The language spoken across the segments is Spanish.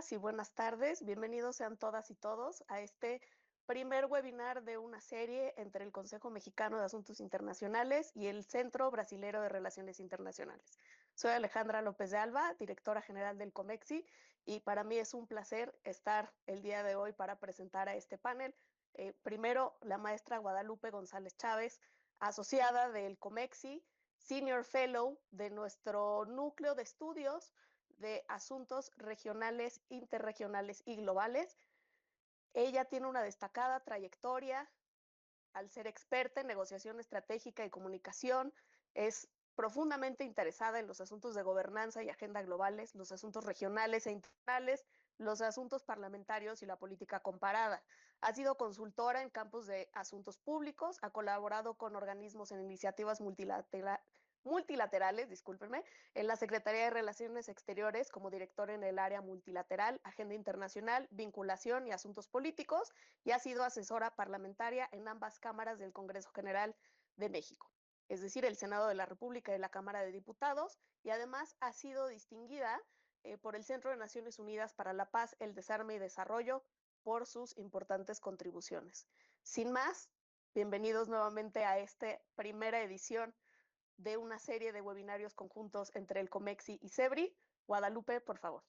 días y buenas tardes. Bienvenidos sean todas y todos a este primer webinar de una serie entre el Consejo Mexicano de Asuntos Internacionales y el Centro Brasilero de Relaciones Internacionales. Soy Alejandra López de Alba, directora general del COMEXI, y para mí es un placer estar el día de hoy para presentar a este panel. Primero, la maestra Guadalupe González Chávez, asociada del COMEXI, Senior Fellow de nuestro núcleo de estudios de asuntos regionales, interregionales y globales. Ella tiene una destacada trayectoria al ser experta en negociación estratégica y comunicación. Es profundamente interesada en los asuntos de gobernanza y agenda globales, los asuntos regionales e internacionales, los asuntos parlamentarios y la política comparada. Ha sido consultora en campos de asuntos públicos, ha colaborado con organismos en iniciativas multilaterales, discúlpenme, en la Secretaría de Relaciones Exteriores como director en el área multilateral, agenda internacional, vinculación y asuntos políticos, y ha sido asesora parlamentaria en ambas cámaras del Congreso General de México, es decir, el Senado de la República y la Cámara de Diputados, y además ha sido distinguida por el Centro de Naciones Unidas para la Paz, el Desarme y Desarrollo por sus importantes contribuciones. Sin más, bienvenidos nuevamente a esta primera edición de una serie de webinarios conjuntos entre el COMEXI y CEBRI. Guadalupe, por favor.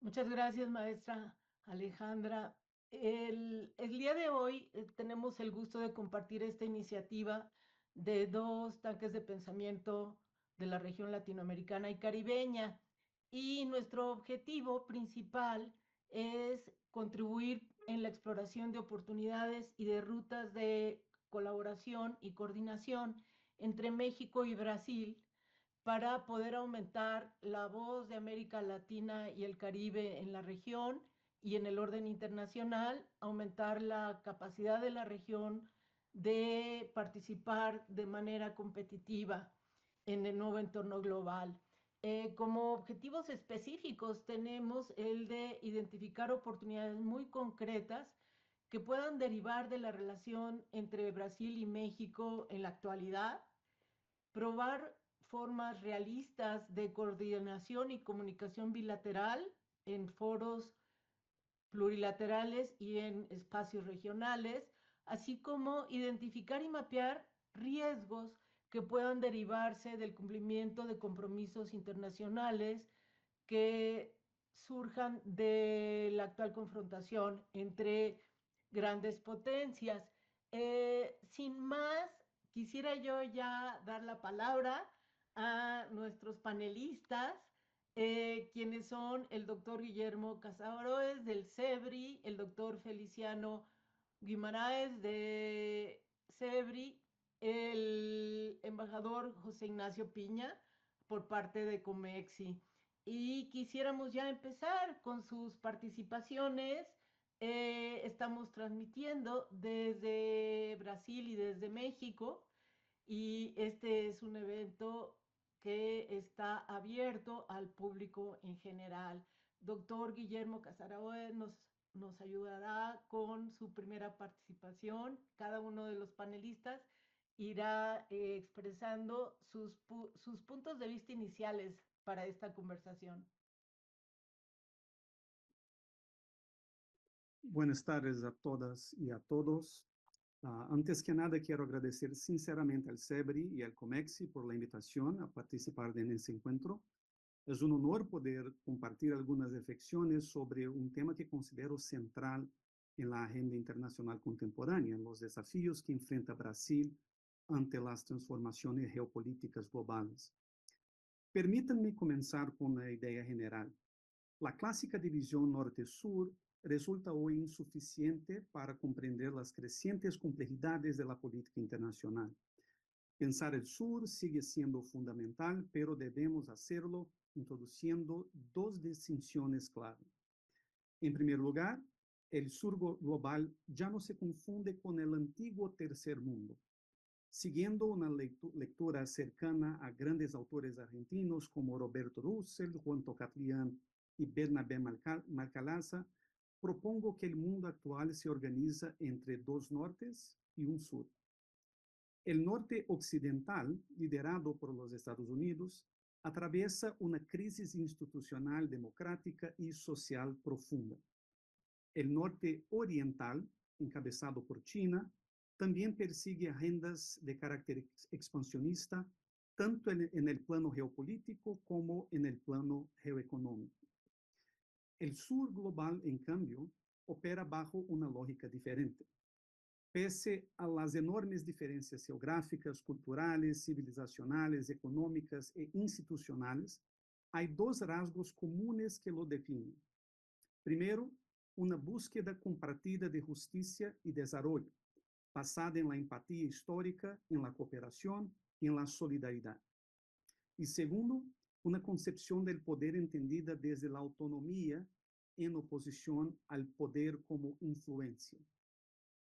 Muchas gracias, maestra Alejandra. El día de hoy tenemos el gusto de compartir esta iniciativa de dos tanques de pensamiento de la región latinoamericana y caribeña. Y nuestro objetivo principal es contribuir en la exploración de oportunidades y de rutas de colaboración y coordinación entre México y Brasil para poder aumentar la voz de América Latina y el Caribe en la región y en el orden internacional, aumentar la capacidad de la región de participar de manera competitiva en el nuevo entorno global. Como objetivos específicos tenemos el de identificar oportunidades muy concretas que puedan derivar de la relación entre Brasil y México en la actualidad, probar formas realistas de coordinación y comunicación bilateral en foros plurilaterales y en espacios regionales, así como identificar y mapear riesgos que puedan derivarse del cumplimiento de compromisos internacionales que surjan de la actual confrontación entre grandes potencias. Sin más, quisiera yo ya dar la palabra a nuestros panelistas, quienes son el doctor Guillermo Casabaroes del CEBRI, el doctor Feliciano Guimaraes de CEBRI, el embajador José Ignacio Piña por parte de Comexi. Y quisiéramos ya empezar con sus participaciones. Estamos transmitiendo desde Brasil y desde México, y este es un evento que está abierto al público en general. Doctor Guillermo Casaraoe nos ayudará con su primera participación. Cada uno de los panelistas irá expresando sus puntos de vista iniciales para esta conversación. Buenas tardes a todas y a todos. Antes que nada, quiero agradecer sinceramente al CEBRI y al COMEXI por la invitación a participar en este encuentro. Es un honor poder compartir algunas reflexiones sobre un tema que considero central en la agenda internacional contemporánea, los desafíos que enfrenta Brasil ante las transformaciones geopolíticas globales. Permítanme comenzar con una idea general. La clásica división norte-sur resulta hoy insuficiente para comprender las crecientes complejidades de la política internacional. Pensar el sur sigue siendo fundamental, pero debemos hacerlo introduciendo dos distinciones clave. En primer lugar, el sur global ya no se confunde con el antiguo tercer mundo. Siguiendo una lectura cercana a grandes autores argentinos como Roberto Russell, Juan Tocatlián y Bernabé Marcalaza, propongo que el mundo actual se organiza entre dos nortes y un sur. El norte occidental, liderado por los Estados Unidos, atraviesa una crisis institucional, democrática y social profunda. El norte oriental, encabezado por China, también persigue agendas de carácter expansionista, tanto en el plano geopolítico como en el plano geoeconómico. El sur global, en cambio, opera bajo una lógica diferente. Pese a las enormes diferencias geográficas, culturales, civilizacionales, económicas e institucionales, hay dos rasgos comunes que lo definen. Primero, una búsqueda compartida de justicia y desarrollo, basada en la empatía histórica, en la cooperación y en la solidaridad. Y segundo, una concepción del poder entendida desde la autonomía en oposición al poder como influencia.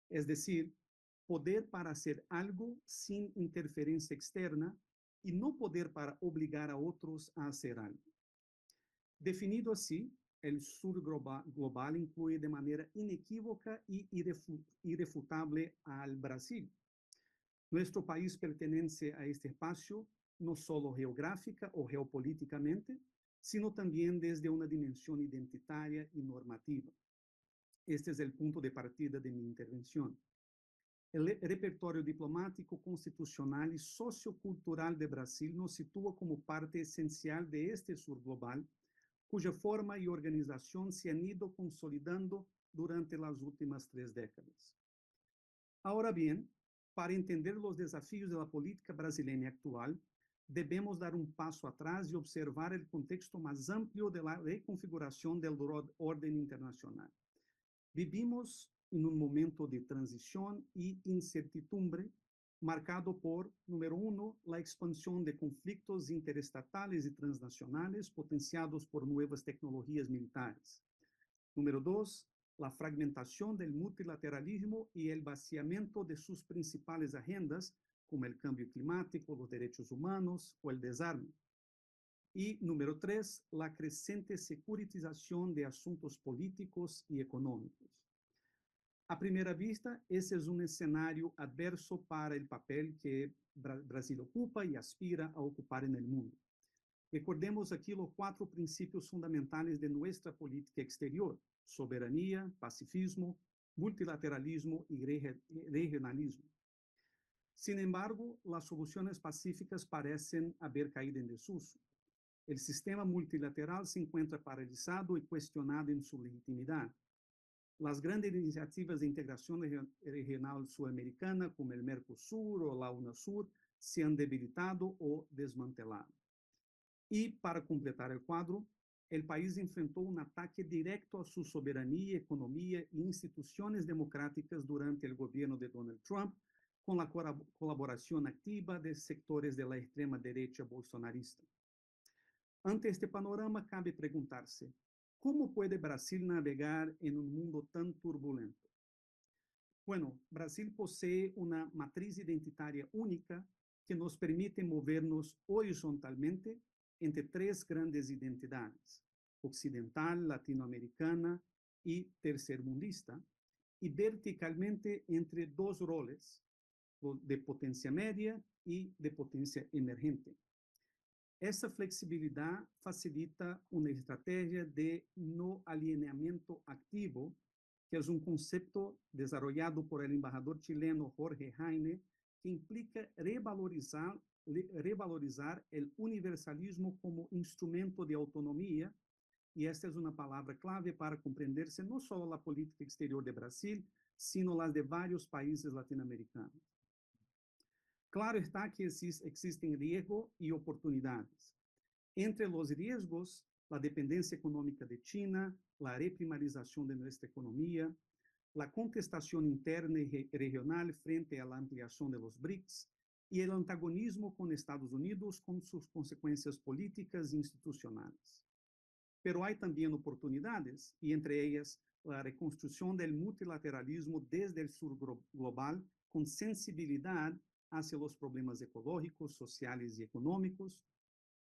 Es decir, poder para hacer algo sin interferencia externa y no poder para obligar a otros a hacer algo. Definido así, el sur global incluye de manera inequívoca y irrefutable al Brasil. Nuestro país pertenece a este espacio no solo geográfica o geopolíticamente, sino también desde una dimensión identitaria y normativa. Este es el punto de partida de mi intervención. El repertorio diplomático, constitucional y sociocultural de Brasil nos sitúa como parte esencial de este sur global, cuya forma y organización se han ido consolidando durante las últimas 3 décadas. Ahora bien, para entender los desafíos de la política brasileña actual, debemos dar un paso atrás y observar el contexto más amplio de la reconfiguración del orden internacional. Vivimos en un momento de transición y incertidumbre marcado por, número uno, la expansión de conflictos interestatales y transnacionales potenciados por nuevas tecnologías militares. Número dos, la fragmentación del multilateralismo y el vaciamiento de sus principales agendas, como el cambio climático, los derechos humanos o el desarme. Y número tres, la creciente securitización de asuntos políticos y económicos. A primera vista, ese es un escenario adverso para el papel que Brasil ocupa y aspira a ocupar en el mundo. Recordemos aquí los 4 principios fundamentales de nuestra política exterior: soberanía, pacifismo, multilateralismo y regionalismo. Sin embargo, las soluciones pacíficas parecen haber caído en desuso. El sistema multilateral se encuentra paralizado y cuestionado en su legitimidad. Las grandes iniciativas de integración regional sudamericana, como el Mercosur o la UNASUR, se han debilitado o desmantelado. Y para completar el cuadro, el país enfrentó un ataque directo a su soberanía, economía e instituciones democráticas durante el gobierno de Donald Trump, con la colaboración activa de sectores de la extrema derecha bolsonarista. Ante este panorama, cabe preguntarse: ¿cómo puede Brasil navegar en un mundo tan turbulento? Bueno, Brasil posee una matriz identitaria única que nos permite movernos horizontalmente entre 3 grandes identidades: occidental, latinoamericana y tercermundista, y verticalmente entre 2 roles, de potencia media y de potencia emergente. Essa flexibilidad facilita una estrategia de no alineamiento activo, que es un concepto desarrollado por el embajador chileno Jorge Heine, que implica revalorizar el universalismo como instrumento de autonomía, y esta es una palabra clave para comprenderse no solo la política exterior de Brasil, sino las de varios países latinoamericanos. Claro está que existen riesgos y oportunidades. Entre los riesgos, la dependencia económica de China, la reprimarización de nuestra economía, la contestación interna y regional frente a la ampliación de los BRICS y el antagonismo con Estados Unidos con sus consecuencias políticas e institucionales. Pero hay también oportunidades, y entre ellas la reconstrucción del multilateralismo desde el sur global con sensibilidad hacia los problemas ecológicos, sociales y económicos,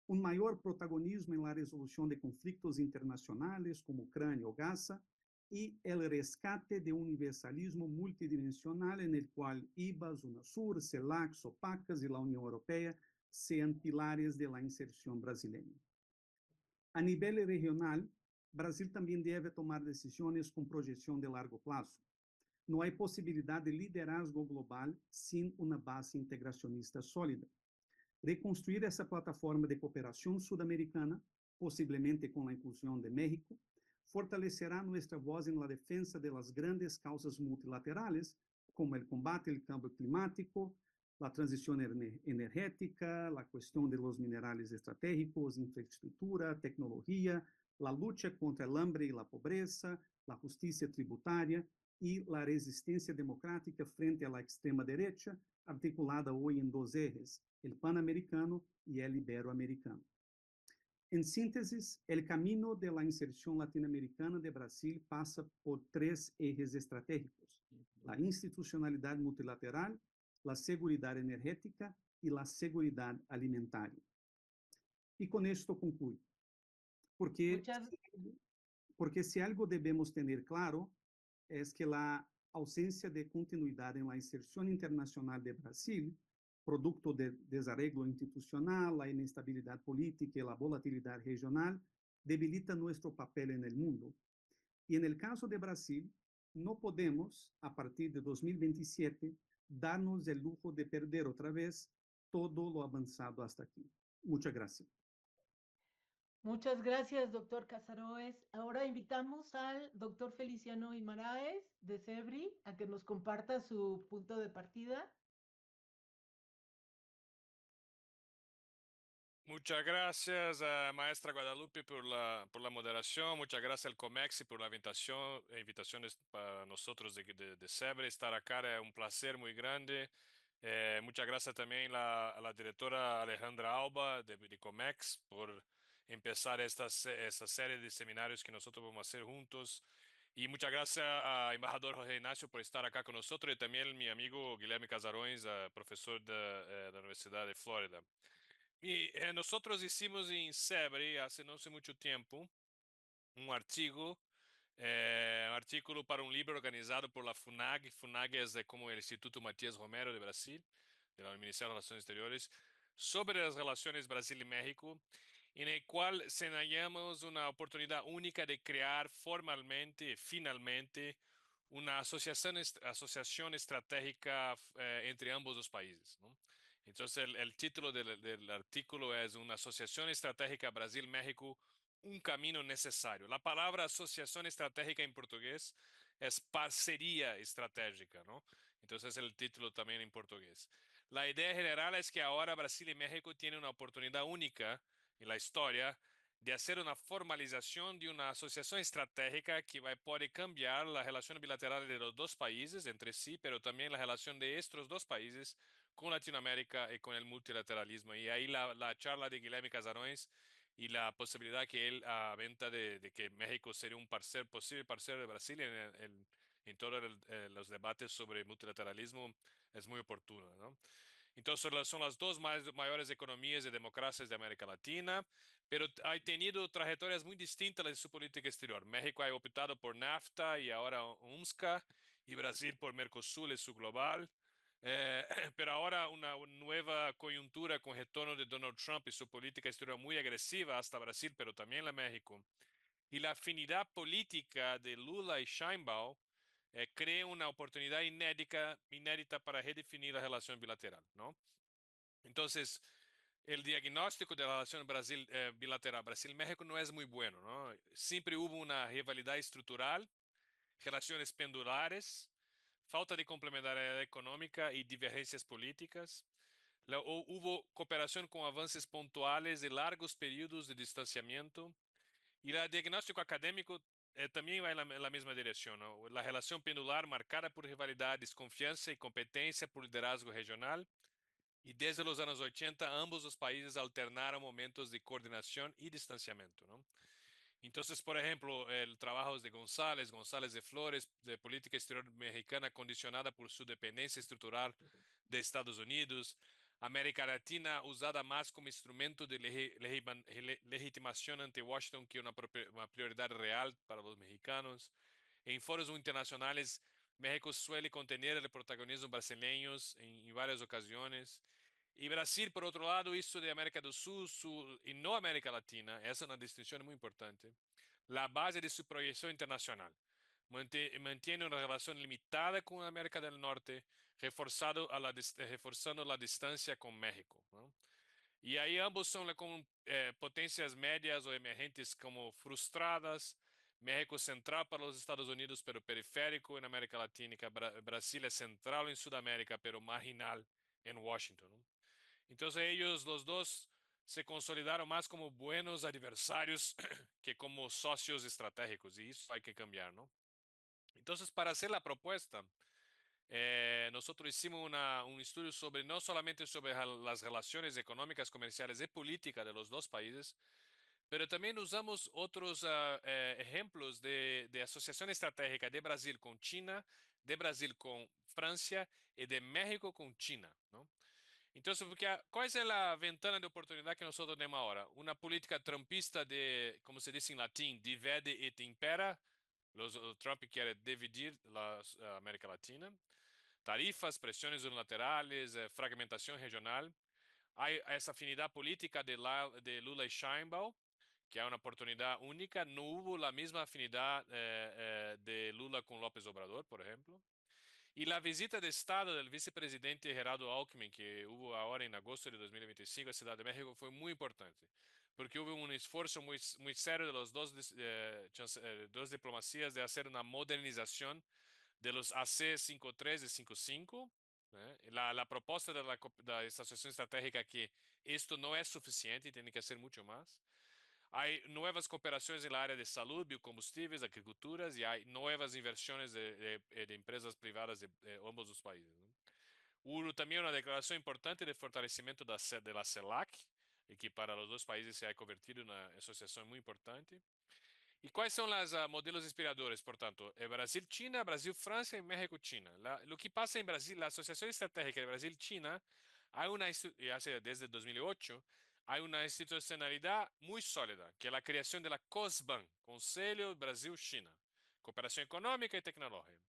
un mayor protagonismo en la resolución de conflictos internacionales como Ucrania o Gaza, y el rescate de un universalismo multidimensional en el cual IBAS, UNASUR, CELAC, SOPACAS y la Unión Europea sean pilares de la inserción brasileña. A nivel regional, Brasil también debe tomar decisiones con proyección de largo plazo. No hay posibilidad de liderazgo global sin una base integracionista sólida. Reconstruir essa plataforma de cooperação sudamericana, possivelmente com a inclusão de México, fortalecerá nossa voz em la defensa de las grandes causas multilaterales, como el combate al cambio climático, la transición energética, la cuestión de los minerales estratégicos, infraestructura, tecnología, la lucha contra el hambre y la pobreza, la justicia tributaria y la resistencia democrática frente a la extrema derecha, articulada hoy en dos ejes, el panamericano y el iberoamericano. En síntesis, el camino de la inserción latinoamericana de Brasil pasa por tres ejes estratégicos: la institucionalidad multilateral, la seguridad energética y la seguridad alimentaria. Y con esto concluyo. Porque, porque si algo debemos tener claro es que la ausencia de continuidad en la inserción internacional de Brasil, producto del desarreglo institucional, la inestabilidad política y la volatilidad regional, debilita nuestro papel en el mundo. Y en el caso de Brasil, no podemos, a partir de 2027, darnos el lujo de perder otra vez todo lo avanzado hasta aquí. Muchas gracias. Muchas gracias, doctor Casaroes. Ahora invitamos al doctor Feliciano Imaraes de CEBRI a que nos comparta su punto de partida. Muchas gracias, maestra Guadalupe, por la moderación. Muchas gracias al COMEXI por la invitación para nosotros de CEBRI. Estar acá es un placer muy grande. Muchas gracias también a la directora Alejandra Alba de COMEX por empezar esta serie de seminarios que nosotros vamos a hacer juntos. Y muchas gracias al embajador Jorge Ignacio por estar acá con nosotros y también mi amigo Guilherme Casarões, profesor de la Universidad de Florida. Y nosotros hicimos en CEBRI hace no hace mucho tiempo un artículo para un libro organizado por la FUNAG. FUNAG es como el Instituto Matías Romero de Brasil, del Ministerio de Relaciones Exteriores, sobre las relaciones Brasil y México, en el cual señalamos una oportunidad única de crear formalmente, finalmente, una asociación estratégica entre ambos los países, ¿no? Entonces, el título del artículo es una asociación estratégica Brasil-México, un camino necesario. La palabra asociación estratégica en portugués es parcería estratégica, ¿no? Entonces, el título también en portugués. La idea general es que ahora Brasil y México tienen una oportunidad única en la historia de hacer una formalización de una asociación estratégica que va a poder cambiar la relación bilateral de los dos países entre sí, pero también la relación de estos dos países con Latinoamérica y con el multilateralismo. Y ahí la charla de Guilherme Casarões y la posibilidad que él aventa de que México sería un posible parcero de Brasil en todos los debates sobre multilateralismo es muy oportuno, ¿no? Entonces son las dos mayores economías de democracias de América Latina, pero ha tenido trayectorias muy distintas en su política exterior. México ha optado por NAFTA y ahora UNSCA, y Brasil por Mercosul y su global. Pero ahora una nueva coyuntura con retorno de Donald Trump y su política exterior muy agresiva hasta Brasil, pero también a México. Y la afinidad política de Lula y Sheinbaum crea una oportunidad inédita para redefinir la relación bilateral, ¿no? Entonces, el diagnóstico de la relación bilateral Brasil-México no es muy bueno, ¿no? Siempre hubo una rivalidad estructural, relaciones pendulares, falta de complementariedad económica y divergencias políticas. Hubo cooperación con avances puntuales de largos periodos de distanciamiento. Y el diagnóstico académico también va en la misma dirección, ¿no? La relación pendular marcada por rivalidad, desconfianza y competencia por liderazgo regional. Y desde los años 80, ambos los países alternaron momentos de coordinación y distanciamiento, ¿no? Entonces, por ejemplo, el trabajo de González de Flores, de política exterior mexicana condicionada por su dependencia estructural de Estados Unidos, América Latina usada más como instrumento de legitimación ante Washington que una prioridad real para los mexicanos. En foros internacionales, México suele contener el protagonismo brasileño en varias ocasiones. Y Brasil, por otro lado, hizo de América del Sur y no América Latina, esa es una distinción muy importante, la base de su proyección internacional. Mantiene una relación limitada con América del Norte, reforzando la distancia con México, ¿no? Y ahí ambos son como potencias medias o emergentes como frustradas. México central para los Estados Unidos, pero periférico en América Latina. Brasil es central en Sudamérica, pero marginal en Washington, ¿no? Entonces ellos los dos se consolidaron más como buenos adversarios que como socios estratégicos, y eso hay que cambiar, ¿no? Entonces, para hacer la propuesta, nosotros hicimos un estudio sobre no solamente sobre las relaciones económicas, comerciales y políticas de los dos países, pero también usamos otros ejemplos de asociación estratégica de Brasil con China, de Brasil con Francia y de México con China, ¿no? Entonces, ¿cuál es la ventana de oportunidad que nosotros tenemos ahora? Una política trumpista de, como se dice en latín, divide et impera. Trump quiere dividir la América Latina. Tarifas, presiones unilaterales, fragmentación regional. Hay esa afinidad política de Lula y Sheinbaum, que hay una oportunidad única. No hubo la misma afinidad de Lula con López Obrador, por ejemplo. Y la visita de Estado del vicepresidente Gerardo Alckmin, que hubo ahora en agosto de 2025 a Ciudad de México, fue muy importante, porque hubo un esfuerzo muy, muy serio de los dos diplomacias de hacer una modernización de los AC 53 y 55. La propuesta de la Asociación Estratégica que esto no es suficiente y tiene que hacer mucho más. Hay nuevas cooperaciones en la área de salud, biocombustibles, agriculturas y hay nuevas inversiones de empresas privadas de ambos los países, ¿no? Hubo también una declaración importante de fortalecimiento de la CELAC, y que para los dos países se ha convertido en una asociación muy importante. ¿Y cuáles son los modelos inspiradores, por tanto? Brasil-China, Brasil-Francia y México-China. Lo que pasa en Brasil, la Asociación Estratégica de Brasil-China, desde 2008, hay una institucionalidad muy sólida, que es la creación de la COSBAN, Conselho Brasil-China, Cooperación Económica y Tecnológica.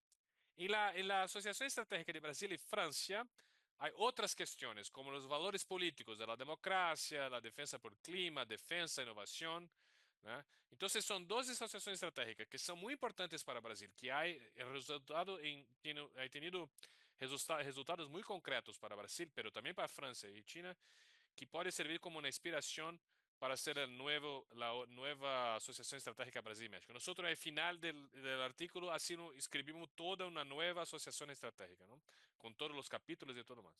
En la Asociación Estratégica de Brasil y Francia, hay otras cuestiones, como los valores políticos de la democracia, la defensa por clima, defensa, innovación, ¿no? Entonces son dos asociaciones estratégicas que son muy importantes para Brasil, que hay tenido resultados muy concretos para Brasil, pero también para Francia y China, que puede servir como una inspiración para hacer la nueva Asociación Estratégica Brasil-México. Nosotros al final del artículo así escribimos toda una nueva asociación estratégica, ¿no? Con todos los capítulos y todo más.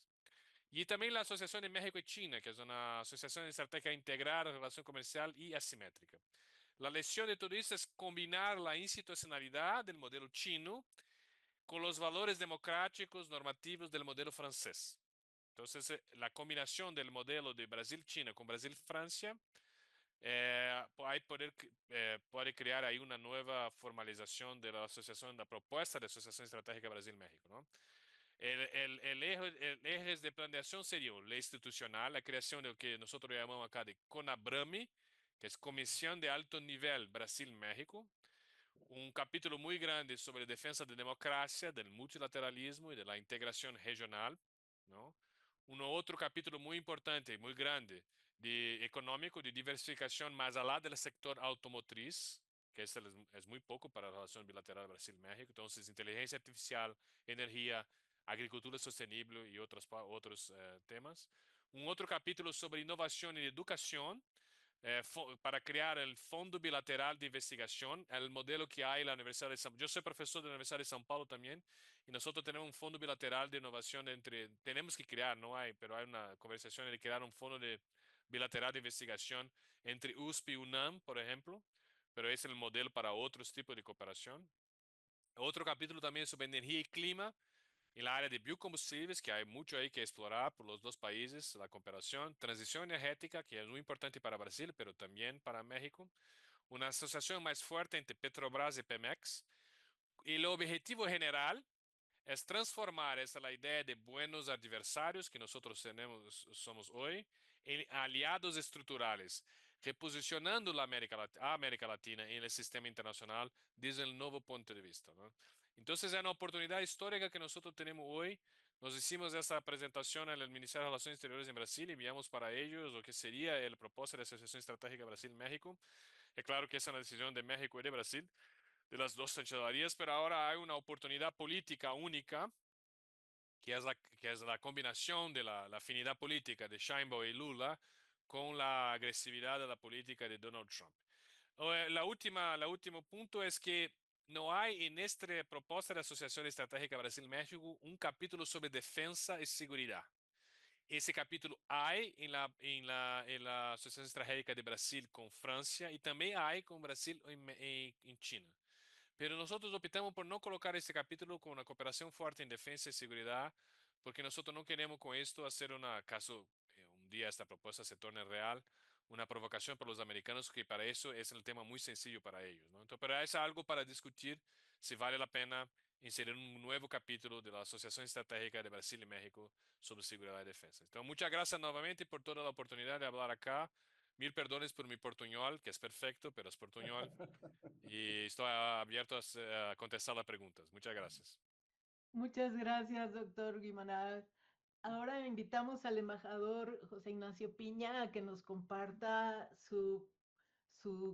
Y también la Asociación de México y China, que es una asociación estratégica integral, relación comercial y asimétrica. La lección de todo esto es combinar la institucionalidad del modelo chino con los valores democráticos normativos del modelo francés. Entonces, la combinación del modelo de Brasil-China con Brasil-Francia puede crear ahí una nueva formalización de la asociación, la propuesta de Asociación Estratégica Brasil-México, ¿no? El eje de planeación sería la institucional, la creación de lo que nosotros llamamos acá de CONABRAMI, que es Comisión de Alto Nivel Brasil-México, un capítulo muy grande sobre defensa de democracia, del multilateralismo y de la integración regional, ¿no? Otro capítulo muy importante, muy grande, de económico, de diversificación más allá del sector automotriz, que es muy poco para la relación bilateral Brasil-México. Entonces, inteligencia artificial, energía, agricultura sostenible y otros temas. Un otro capítulo sobre innovación y educación, para crear el Fondo Bilateral de Investigación, el modelo que hay en la Universidad de São Paulo. Yo soy profesor de la Universidad de São Paulo también, y nosotros tenemos un fondo bilateral de innovación tenemos que crear, no hay, pero hay una conversación de crear un fondo bilateral de investigación entre USP y UNAM, por ejemplo, pero es el modelo para otros tipos de cooperación. Otro capítulo también sobre energía y clima, en la área de biocombustibles, que hay mucho ahí que explorar por los dos países, la cooperación, transición energética, que es muy importante para Brasil, pero también para México, una asociación más fuerte entre Petrobras y Pemex, y el objetivo general es transformar la idea de buenos adversarios que nosotros somos hoy en aliados estructurales, reposicionando a América Latina en el sistema internacional desde el nuevo punto de vista, ¿no? Entonces es una oportunidad histórica que nosotros tenemos hoy Nos hicimos esta presentación en el Ministerio de Relaciones Exteriores en Brasil y enviamos para ellos lo que sería el propósito de la Asociación Estratégica Brasil-México. Es claro que es una decisión de México y de Brasil, de las dos chancelerías, pero ahora hay una oportunidad política única, que es la combinación de la afinidad política de Sheinbaum y Lula con la agresividad de la política de Donald Trump. La último punto es que no hay en esta propuesta de Asociación Estratégica Brasil-México un capítulo sobre defensa y seguridad. Ese capítulo hay en la Asociación Estratégica de Brasil con Francia y también hay con Brasil en China. Pero nosotros optamos por no colocar este capítulo con una cooperación fuerte en defensa y seguridad, porque nosotros no queremos con esto hacer un día esta propuesta se torne real, una provocación para los americanos, que para eso es el tema muy sencillo para ellos, ¿no? Entonces, pero es algo para discutir si vale la pena inserir un nuevo capítulo de la Asociación Estratégica de Brasil y México sobre seguridad y defensa. Entonces, muchas gracias nuevamente por toda la oportunidad de hablar acá. Mil perdones por mi portuñol, que es perfecto, pero es portuñol. Y estoy abierto a contestar las preguntas. Muchas gracias. Muchas gracias, doctor Guimarães. Ahora invitamos al embajador José Ignacio Piña a que nos comparta su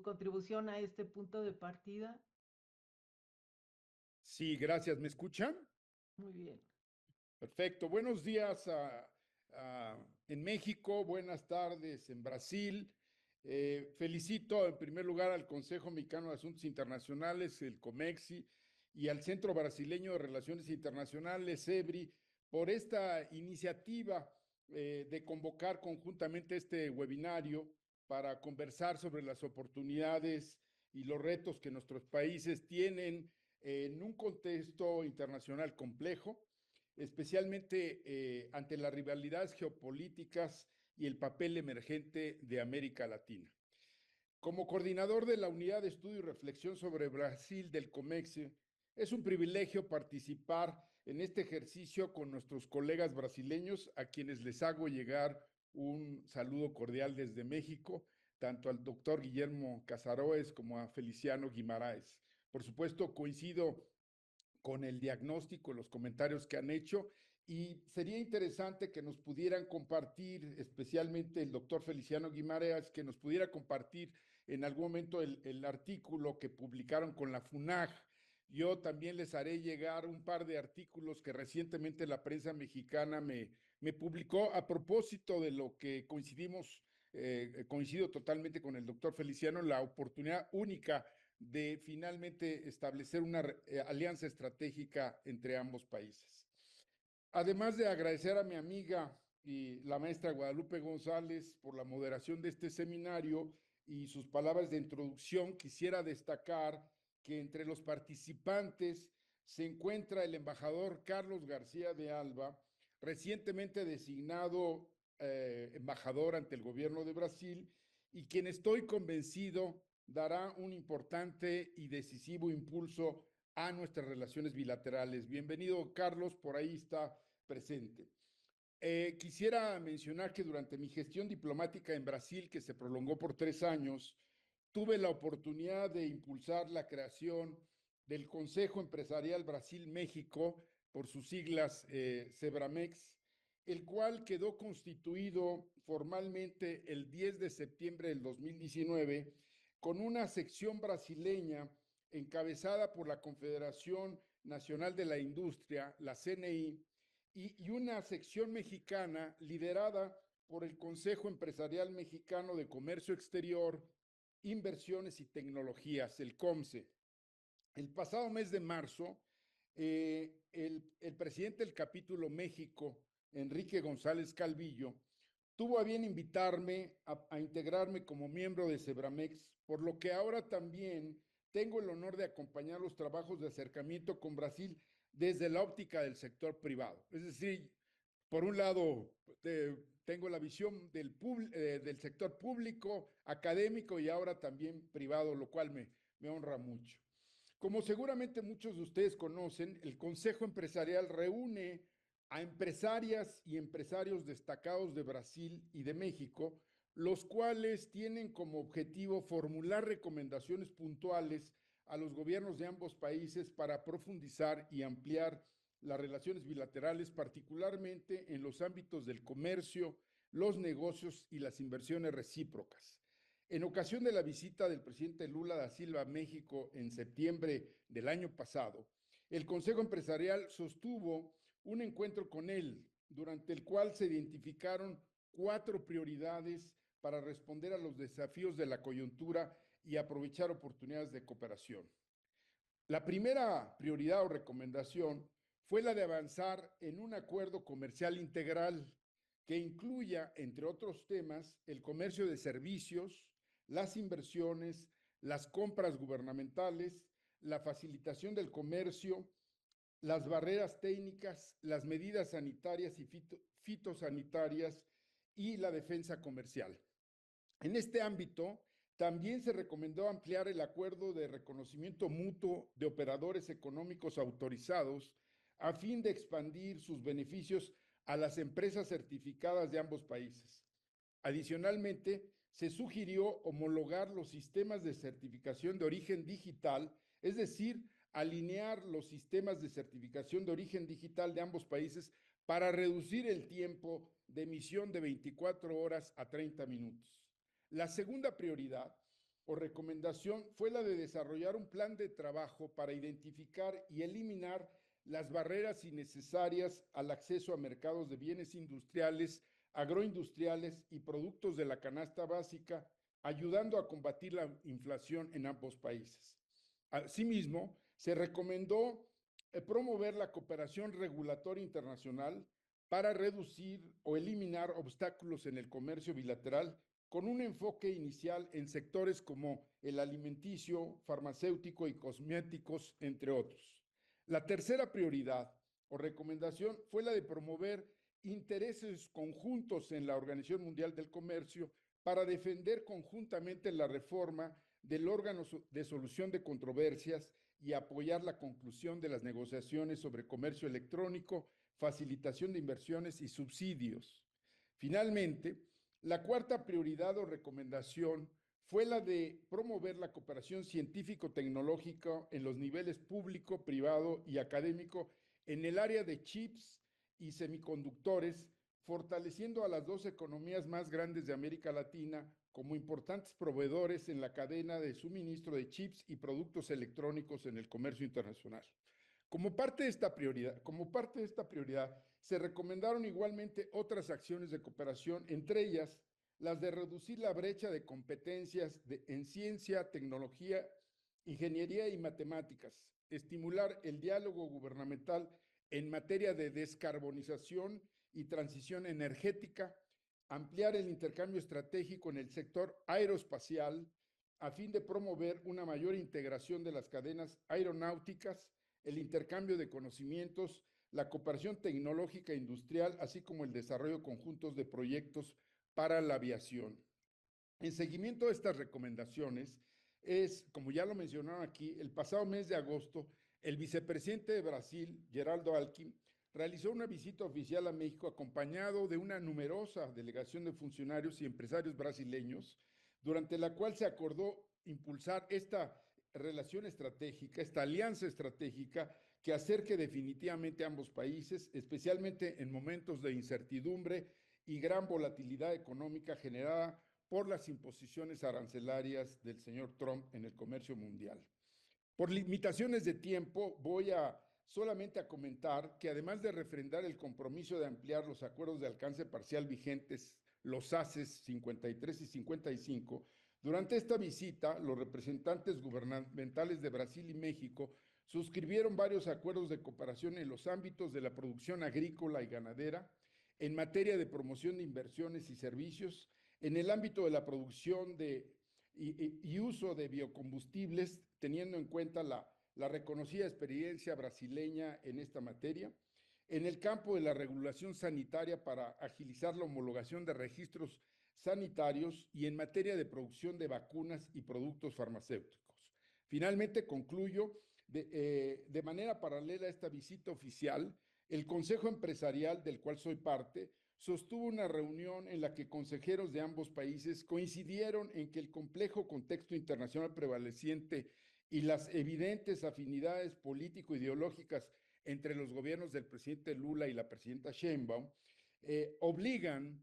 contribución a este punto de partida. Sí, gracias. ¿Me escuchan? Muy bien. Perfecto. Buenos días en México, buenas tardes en Brasil. Felicito en primer lugar al Consejo Mexicano de Asuntos Internacionales, el COMEXI, y al Centro Brasileño de Relaciones Internacionales, CEBRI, por esta iniciativa de convocar conjuntamente este webinario para conversar sobre las oportunidades y los retos que nuestros países tienen en un contexto internacional complejo, especialmente ante las rivalidades geopolíticas y el papel emergente de América Latina. Como coordinador de la Unidad de Estudio y Reflexión sobre Brasil del COMEXE, es un privilegio participar en este ejercicio con nuestros colegas brasileños, a quienes les hago llegar un saludo cordial desde México, tanto al doctor Guillermo Casaroes como a Feliciano Guimarães. Por supuesto, coincido con el diagnóstico, los comentarios que han hecho, y sería interesante que nos pudieran compartir, especialmente el doctor Feliciano Guimarães, que nos pudiera compartir en algún momento el artículo que publicaron con la FUNAG. Yo también les haré llegar un par de artículos que recientemente la prensa mexicana me publicó a propósito de lo que coincido totalmente con el doctor Feliciano, la oportunidad única de finalmente establecer una alianza estratégica entre ambos países. Además de agradecer a mi amiga y la maestra Guadalupe González por la moderación de este seminario y sus palabras de introducción, quisiera destacar que entre los participantes se encuentra el embajador Carlos García de Alba, recientemente designado embajador ante el gobierno de Brasil, y quien estoy convencido dará un importante y decisivo impulso a nuestras relaciones bilaterales. Bienvenido, Carlos, por ahí está presente. Quisiera mencionar que durante mi gestión diplomática en Brasil, que se prolongó por 3 años, tuve la oportunidad de impulsar la creación del Consejo Empresarial Brasil-México, por sus siglas CEBRAMEX, el cual quedó constituido formalmente el 10 de septiembre del 2019, con una sección brasileña encabezada por la Confederación Nacional de la Industria, la CNI, y una sección mexicana liderada por el Consejo Empresarial Mexicano de Comercio Exterior, Inversiones y Tecnologías, el COMCE. El pasado mes de marzo, el presidente del capítulo México, Enrique González Calvillo, tuvo a bien invitarme a integrarme como miembro de CEBRAMEX, por lo que ahora también tengo el honor de acompañar los trabajos de acercamiento con Brasil desde la óptica del sector privado. Es decir, por un lado, tengo la visión del sector público, académico y ahora también privado, lo cual me honra mucho. Como seguramente muchos de ustedes conocen, el Consejo Empresarial reúne a empresarias y empresarios destacados de Brasil y de México, los cuales tienen como objetivo formular recomendaciones puntuales a los gobiernos de ambos países para profundizar y ampliar las relaciones bilaterales, particularmente en los ámbitos del comercio, los negocios y las inversiones recíprocas. En ocasión de la visita del presidente Lula da Silva a México en septiembre del año pasado, el Consejo Empresarial sostuvo un encuentro con él, durante el cual se identificaron 4 prioridades para responder a los desafíos de la coyuntura y aprovechar oportunidades de cooperación. La primera prioridad o recomendación fue la de avanzar en un acuerdo comercial integral que incluya, entre otros temas, el comercio de servicios, las inversiones, las compras gubernamentales, la facilitación del comercio, las barreras técnicas, las medidas sanitarias y fitosanitarias y la defensa comercial. En este ámbito, también se recomendó ampliar el acuerdo de reconocimiento mutuo de operadores económicos autorizados a fin de expandir sus beneficios a las empresas certificadas de ambos países. Adicionalmente, se sugirió homologar los sistemas de certificación de origen digital, es decir, alinear los sistemas de certificación de origen digital de ambos países para reducir el tiempo de emisión de 24 horas a 30 minutos. La segunda prioridad o recomendación fue la de desarrollar un plan de trabajo para identificar y eliminar las barreras innecesarias al acceso a mercados de bienes industriales, agroindustriales y productos de la canasta básica, ayudando a combatir la inflación en ambos países. Asimismo, se recomendó promover la cooperación regulatoria internacional para reducir o eliminar obstáculos en el comercio bilateral con un enfoque inicial en sectores como el alimenticio, farmacéutico y cosméticos, entre otros. La tercera prioridad o recomendación fue la de promover intereses conjuntos en la Organización Mundial del Comercio para defender conjuntamente la reforma del órgano de solución de controversias y apoyar la conclusión de las negociaciones sobre comercio electrónico, facilitación de inversiones y subsidios. Finalmente, la cuarta prioridad o recomendación fue la de promover la cooperación científico-tecnológica en los niveles público, privado y académico en el área de chips y semiconductores, fortaleciendo a las 2 economías más grandes de América Latina como importantes proveedores en la cadena de suministro de chips y productos electrónicos en el comercio internacional. Como parte de esta prioridad, se recomendaron igualmente otras acciones de cooperación, entre ellas las de reducir la brecha de competencias en ciencia, tecnología, ingeniería y matemáticas, estimular el diálogo gubernamental en materia de descarbonización y transición energética, ampliar el intercambio estratégico en el sector aeroespacial a fin de promover una mayor integración de las cadenas aeronáuticas, el intercambio de conocimientos, la cooperación tecnológica e industrial, así como el desarrollo conjuntos de proyectos para la aviación. En seguimiento a estas recomendaciones, como ya lo mencionaron aquí, el pasado mes de agosto, el vicepresidente de Brasil, Geraldo Alckmin, realizó una visita oficial a México acompañado de una numerosa delegación de funcionarios y empresarios brasileños, durante la cual se acordó impulsar esta relación estratégica, esta alianza estratégica que acerque definitivamente a ambos países, especialmente en momentos de incertidumbre y gran volatilidad económica generada por las imposiciones arancelarias del señor Trump en el comercio mundial. Por limitaciones de tiempo, voy solamente a comentar que además de refrendar el compromiso de ampliar los acuerdos de alcance parcial vigentes, los ACES 53 y 55, durante esta visita, los representantes gubernamentales de Brasil y México suscribieron varios acuerdos de cooperación en los ámbitos de la producción agrícola y ganadera, en materia de promoción de inversiones y servicios, en el ámbito de la producción y uso de biocombustibles, teniendo en cuenta la reconocida experiencia brasileña en esta materia, en el campo de la regulación sanitaria para agilizar la homologación de registros sanitarios y en materia de producción de vacunas y productos farmacéuticos. Finalmente, concluyo, de manera paralela a esta visita oficial, el Consejo Empresarial, del cual soy parte, sostuvo una reunión en la que consejeros de ambos países coincidieron en que el complejo contexto internacional prevaleciente y las evidentes afinidades político-ideológicas entre los gobiernos del presidente Lula y la presidenta Sheinbaum,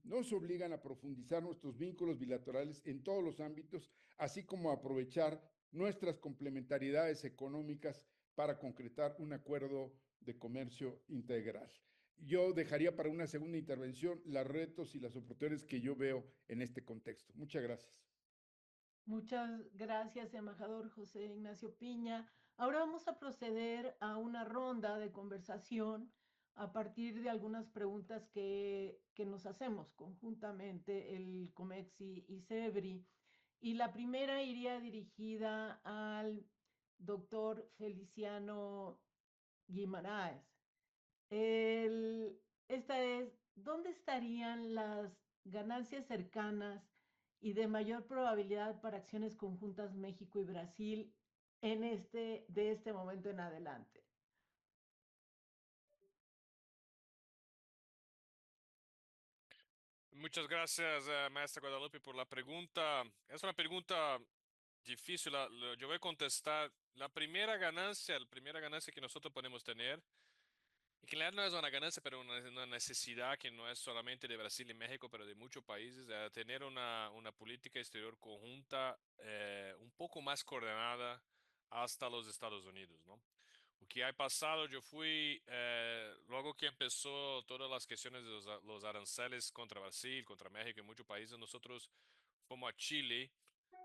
nos obligan a profundizar nuestros vínculos bilaterales en todos los ámbitos, así como a aprovechar nuestras complementariedades económicas para concretar un acuerdo de comercio integral. Yo dejaría para una segunda intervención los retos y las oportunidades que yo veo en este contexto. Muchas gracias. Muchas gracias, embajador José Ignacio Piña. Ahora vamos a proceder a una ronda de conversación a partir de algunas preguntas que nos hacemos conjuntamente el COMEXI y SEBRI. Y la primera iría dirigida al doctor Feliciano Guimaraes. Esta es, ¿dónde estarían las ganancias cercanas y de mayor probabilidad para acciones conjuntas México y Brasil de este momento en adelante? Muchas gracias, maestra Guadalupe, por la pregunta. Es una pregunta difícil. Yo voy a contestar. La primera ganancia que nosotros podemos tener, y que en realidad no es una ganancia, pero una necesidad que no es solamente de Brasil y México, pero de muchos países, tener una política exterior conjunta un poco más coordinada hasta los Estados Unidos, ¿no? O que ha pasado, yo fui, luego que empezó todas las cuestiones de los aranceles contra Brasil, contra México y muchos países, nosotros fuimos a Chile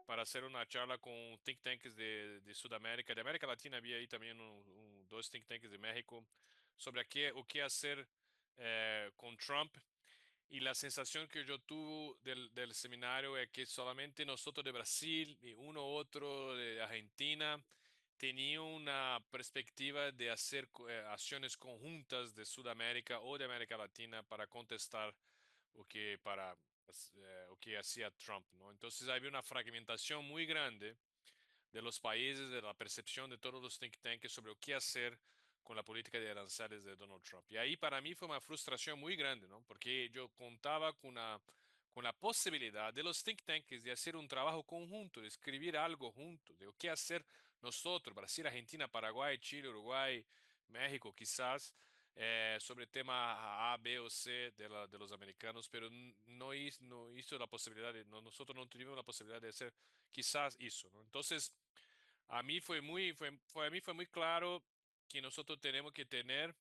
para hacer una charla con think tanks de Sudamérica, de América Latina. Había ahí también dos think tanks de México sobre o qué hacer con Trump. Y la sensación que yo tuve del seminario es que solamente nosotros de Brasil y uno otro de Argentina tenía una perspectiva de hacer acciones conjuntas de Sudamérica o de América Latina para contestar o que hacía Trump, ¿no? Entonces había una fragmentación muy grande de los países, de la percepción de todos los think tanks sobre qué hacer con la política de aranceles de Donald Trump. Y ahí para mí fue una frustración muy grande, ¿no? Porque yo contaba con la posibilidad de los think tanks de hacer un trabajo conjunto, de escribir algo junto, de qué hacer nosotros, Brasil, Argentina, Paraguay, Chile, Uruguay, México, quizás, sobre tema A, B o C de los americanos, pero no hizo la posibilidad, nosotros no tuvimos la posibilidad de hacer, quizás hizo, ¿no? Entonces, a mí fue muy claro que nosotros tenemos que tener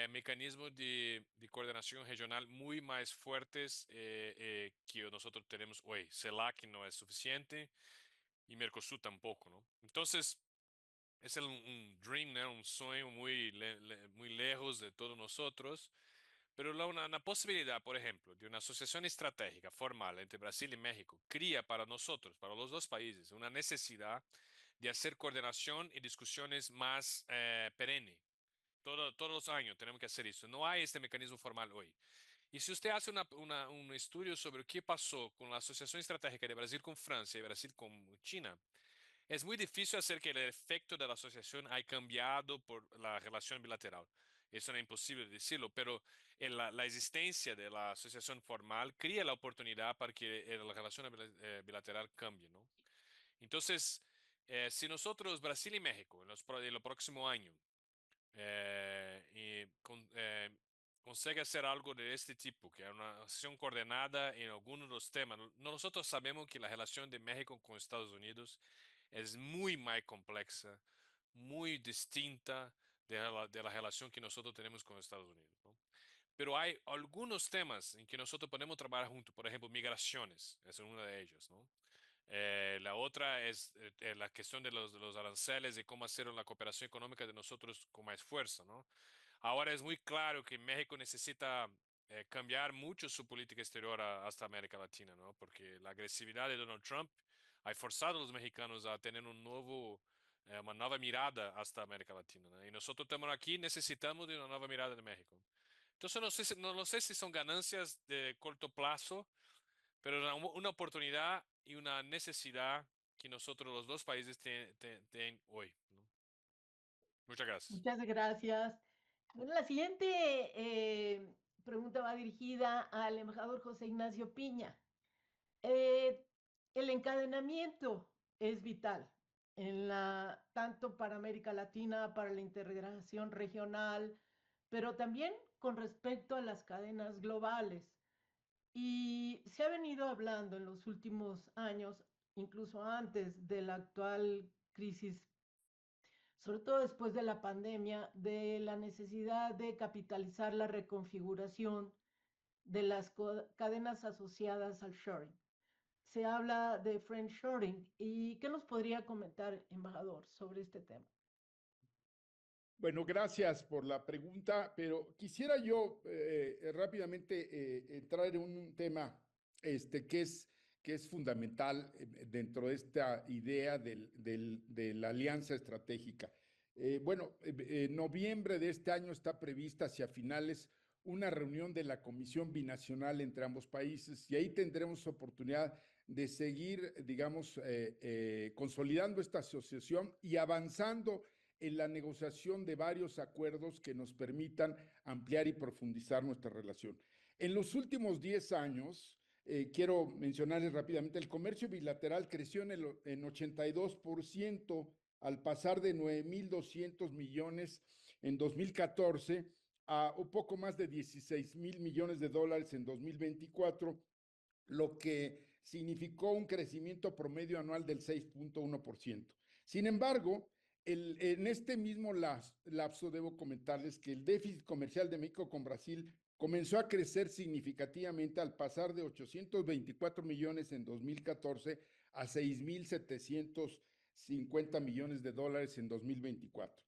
mecanismos de coordinación regional muy más fuertes que nosotros tenemos hoy. CELAC no es suficiente y Mercosur tampoco, ¿no? Entonces, es un dream, ¿no? Un sueño muy lejos de todos nosotros, pero una posibilidad, por ejemplo, de una asociación estratégica formal entre Brasil y México cría para nosotros, para los dos países, una necesidad de hacer coordinación y discusiones más perenne. Todos los años tenemos que hacer eso. No hay este mecanismo formal hoy. Y si usted hace un estudio sobre qué pasó con la Asociación Estratégica de Brasil con Francia y Brasil con China, es muy difícil hacer que el efecto de la asociación haya cambiado por la relación bilateral. Eso no es imposible decirlo, pero la existencia de la asociación formal crea la oportunidad para que la relación bilateral cambie, ¿no? Entonces, si nosotros, Brasil y México, en los próximos años, consigue hacer algo de este tipo, que es una acción coordinada en algunos de los temas, nosotros sabemos que la relación de México con Estados Unidos es muy más compleja, muy distinta de la relación que nosotros tenemos con Estados Unidos, ¿no? Pero hay algunos temas en que nosotros podemos trabajar juntos, por ejemplo, migraciones, es uno de ellos, ¿no? La otra es la cuestión de los aranceles y cómo hacer la cooperación económica de nosotros con más fuerza, ¿no? Ahora es muy claro que México necesita cambiar mucho su política exterior hasta América Latina, ¿no? Porque la agresividad de Donald Trump ha forzado a los mexicanos a tener una nueva mirada hasta América Latina, ¿no? Y nosotros estamos aquí, necesitamos de una nueva mirada de México. Entonces no sé si son ganancias de corto plazo, pero una oportunidad y una necesidad que nosotros los dos países tienen hoy, ¿no? Muchas gracias. Muchas gracias. Bueno, la siguiente pregunta va dirigida al embajador José Ignacio Piña. El encadenamiento es vital tanto para América Latina, para la integración regional, pero también con respecto a las cadenas globales. Y se ha venido hablando en los últimos años, incluso antes de la actual crisis, sobre todo después de la pandemia, de la necesidad de capitalizar la reconfiguración de las cadenas asociadas al shoring. Se habla de friendshoring. ¿Y qué nos podría comentar, embajador, sobre este tema? Bueno, gracias por la pregunta, pero quisiera yo rápidamente entrar en un tema que es fundamental dentro de esta idea de la alianza estratégica. En noviembre de este año está prevista hacia finales una reunión de la Comisión Binacional entre ambos países y ahí tendremos oportunidad de seguir, digamos, consolidando esta asociación y avanzando en la negociación de varios acuerdos que nos permitan ampliar y profundizar nuestra relación. En los últimos 10 años, quiero mencionarles rápidamente, el comercio bilateral creció en 82% al pasar de 9.200 millones en 2014 a un poco más de 16.000 millones de dólares en 2024, lo que significó un crecimiento promedio anual del 6.1%. Sin embargo, en este mismo lapso debo comentarles que el déficit comercial de México con Brasil comenzó a crecer significativamente al pasar de 824 millones en 2014 a 6.750 millones de dólares en 2024.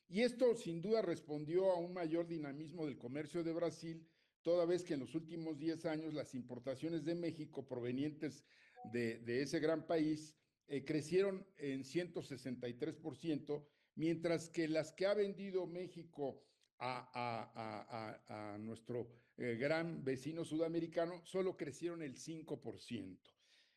Y esto sin duda respondió a un mayor dinamismo del comercio de Brasil, toda vez que en los últimos 10 años las importaciones de México provenientes de ese gran país crecieron en 163%, mientras que las que ha vendido México a nuestro gran vecino sudamericano solo crecieron el 5%.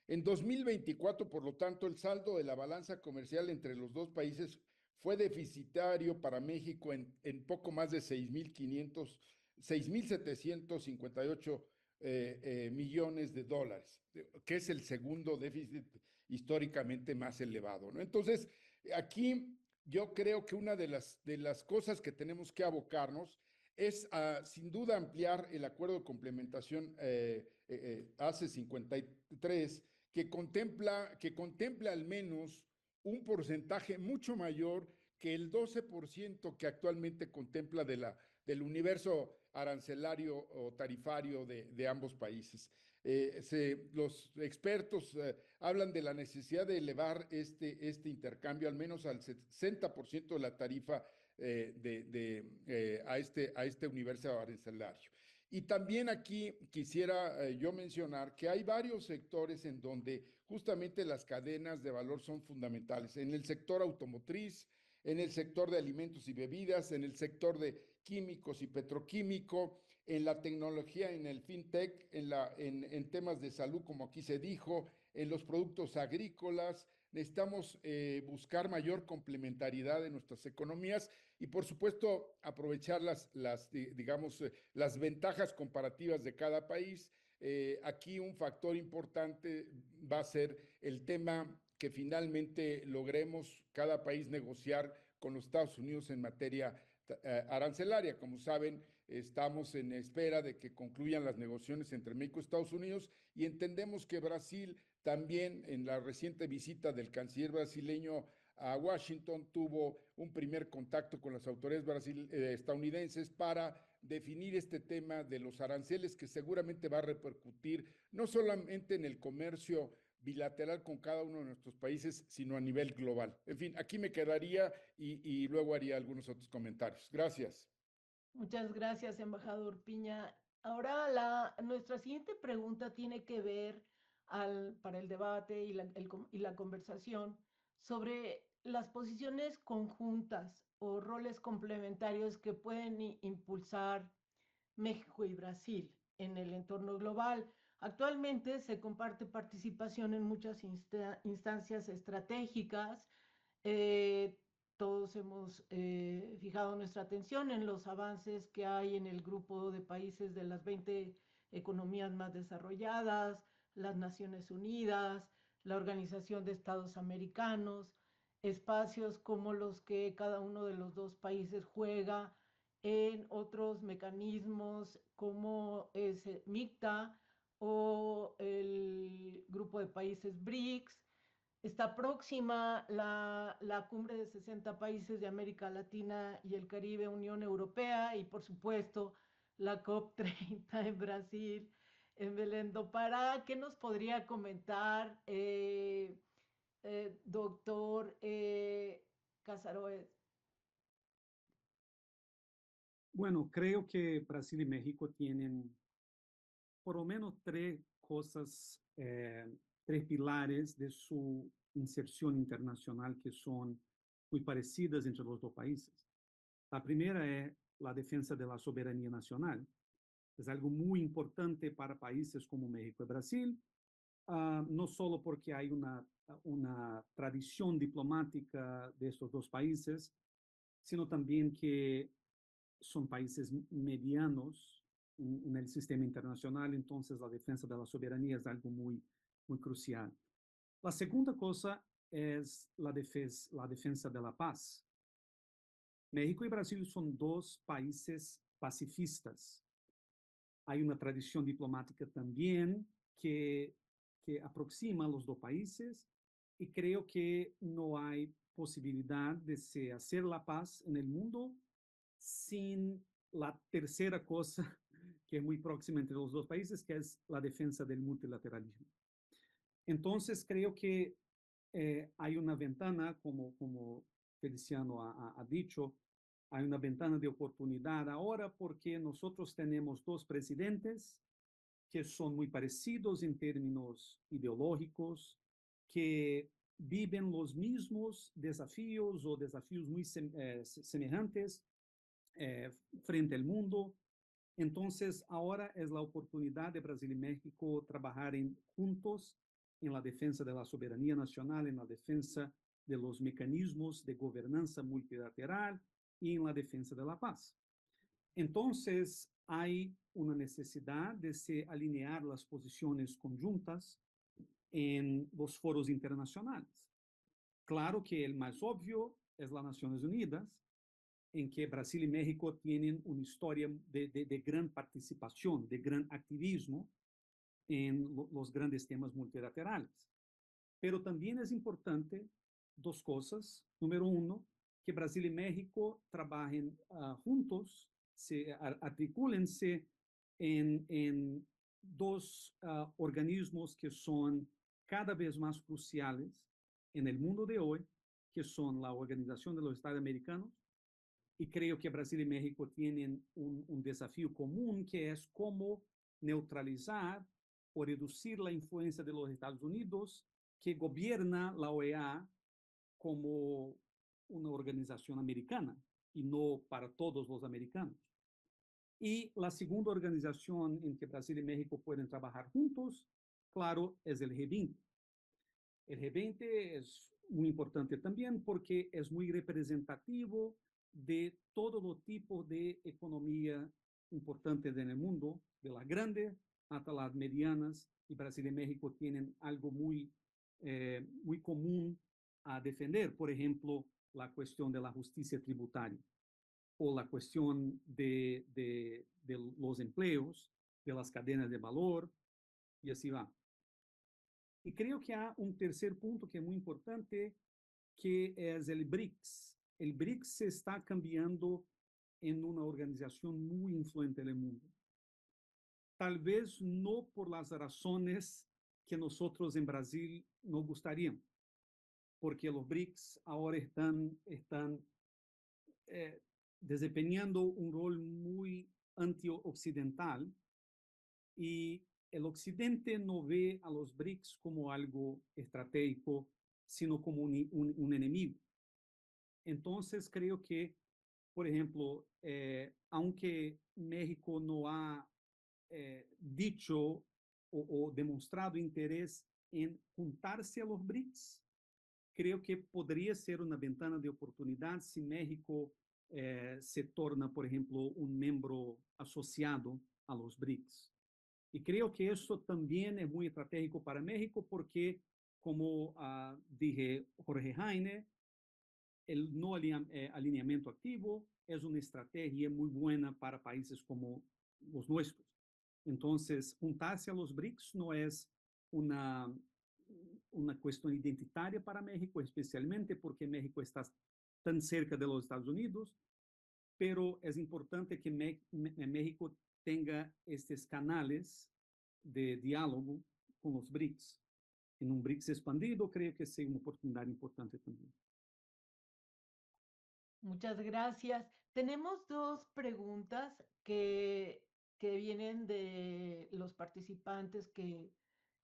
En 2024, por lo tanto, el saldo de la balanza comercial entre los dos países fue deficitario para México en poco más de 6.758 millones de dólares, que es el segundo déficit históricamente más elevado, ¿no? Entonces, aquí yo creo que una de las cosas que tenemos que abocarnos es sin duda ampliar el acuerdo de complementación ACE 53, que contempla al menos un porcentaje mucho mayor que el 12% que actualmente contempla del universo arancelario o tarifario de ambos países. Los expertos hablan de la necesidad de elevar este intercambio al menos al 60% de la tarifa a este universo arancelario. Y también aquí quisiera yo mencionar que hay varios sectores en donde justamente las cadenas de valor son fundamentales. En el sector automotriz, en el sector de alimentos y bebidas, en el sector de químicos y petroquímico, en la tecnología, en el fintech, en temas de salud, como aquí se dijo, en los productos agrícolas. Necesitamos buscar mayor complementariedad en nuestras economías y, por supuesto, aprovechar las ventajas comparativas de cada país. Aquí un factor importante va a ser el tema que finalmente logremos cada país negociar con los Estados Unidos en materia arancelaria. Como saben, estamos en espera de que concluyan las negociaciones entre México y Estados Unidos y entendemos que Brasil también, en la reciente visita del canciller brasileño a Washington, tuvo un primer contacto con las autoridades estadounidenses para definir este tema de los aranceles, que seguramente va a repercutir no solamente en el comercio bilateral con cada uno de nuestros países, sino a nivel global. En fin, aquí me quedaría y luego haría algunos otros comentarios. Gracias. Muchas gracias, embajador Piña. Ahora nuestra siguiente pregunta tiene que ver para el debate y la conversación sobre las posiciones conjuntas o roles complementarios que pueden impulsar México y Brasil en el entorno global. Actualmente se comparte participación en muchas instancias estratégicas. Eh, Todos hemos fijado nuestra atención en los avances que hay en el grupo de países de las 20 economías más desarrolladas, las Naciones Unidas, la Organización de Estados Americanos, espacios como los que cada uno de los dos países juega en otros mecanismos como es MICTA o el grupo de países BRICS. Está próxima la cumbre de 60 países de América Latina y el Caribe, Unión Europea, y por supuesto la COP30 en Brasil, en Belén do Pará. ¿Qué nos podría comentar, doctor Casaroes? Bueno, creo que Brasil y México tienen por lo menos tres cosas, tres pilares de su inserción internacional que son muy parecidas entre los dos países. La primera es la defensa de la soberanía nacional. Es algo muy importante para países como México y Brasil, no solo porque hay una tradición diplomática de estos dos países, sino también que son países medianos en el sistema internacional, entonces la defensa de la soberanía es algo muy crucial. La segunda cosa es la defensa de la paz. México y Brasil son dos países pacifistas. Hay una tradición diplomática también que aproxima a los dos países y creo que no hay posibilidad de se hacer la paz en el mundo sin la tercera cosa que es muy próxima entre los dos países, que es la defensa del multilateralismo. Entonces, creo que hay una ventana, como Feliciano ha dicho, hay una ventana de oportunidad ahora porque nosotros tenemos dos presidentes que son muy parecidos en términos ideológicos, que viven los mismos desafíos o desafíos muy semejantes frente al mundo. Entonces, ahora es la oportunidad de Brasil y México trabajar juntos en la defensa de la soberanía nacional, en la defensa de los mecanismos de gobernanza multilateral y en la defensa de la paz. Entonces, hay una necesidad de se alinear las posiciones conjuntas en los foros internacionales. Claro que el más obvio es las Naciones Unidas, en que Brasil y México tienen una historia de gran participación, de gran activismo en los grandes temas multilaterales. Pero también es importante dos cosas. Número uno, que Brasil y México trabajen juntos, se articúlense en dos organismos que son cada vez más cruciales en el mundo de hoy, que son la Organización de los Estados Americanos. Y creo que Brasil y México tienen un desafío común, que es cómo neutralizar o reducir la influencia de los Estados Unidos, que gobierna la OEA como una organización americana y no para todos los americanos. Y la segunda organización en que Brasil y México pueden trabajar juntos, claro, es el G20. El G20 es muy importante también porque es muy representativo de todo los tipos de economía importantes en el mundo, de las grandes hasta las medianas, y Brasil y México tienen algo muy común a defender, por ejemplo, la cuestión de la justicia tributaria o la cuestión de los empleos, de las cadenas de valor, y así va. Y creo que hay un tercer punto que es muy importante, que es el BRICS. El BRICS se está cambiando en una organización muy influente en el mundo. Tal vez no por las razones que nosotros en Brasil nos gustaríamos, porque los BRICS ahora están desempeñando un rol muy anti-occidental y el occidente no ve a los BRICS como algo estratégico, sino como un enemigo. Entonces, creo que, por ejemplo, aunque México no ha dicho o demostrado interés en juntarse a los BRICS, creo que podría ser una ventana de oportunidad si México se torna, por ejemplo, un miembro asociado a los BRICS. Y creo que eso también es muy estratégico para México porque, como dije Jorge Heine, el no alineamiento activo es una estrategia muy buena para países como los nuestros. Entonces, juntarse a los BRICS no es una, una cuestión identitaria para México, especialmente porque México está tan cerca de los Estados Unidos, pero es importante que México tenga estos canales de diálogo con los BRICS. En un BRICS expandido, creo que es una oportunidad importante también. Muchas gracias. Tenemos dos preguntas que vienen de los participantes que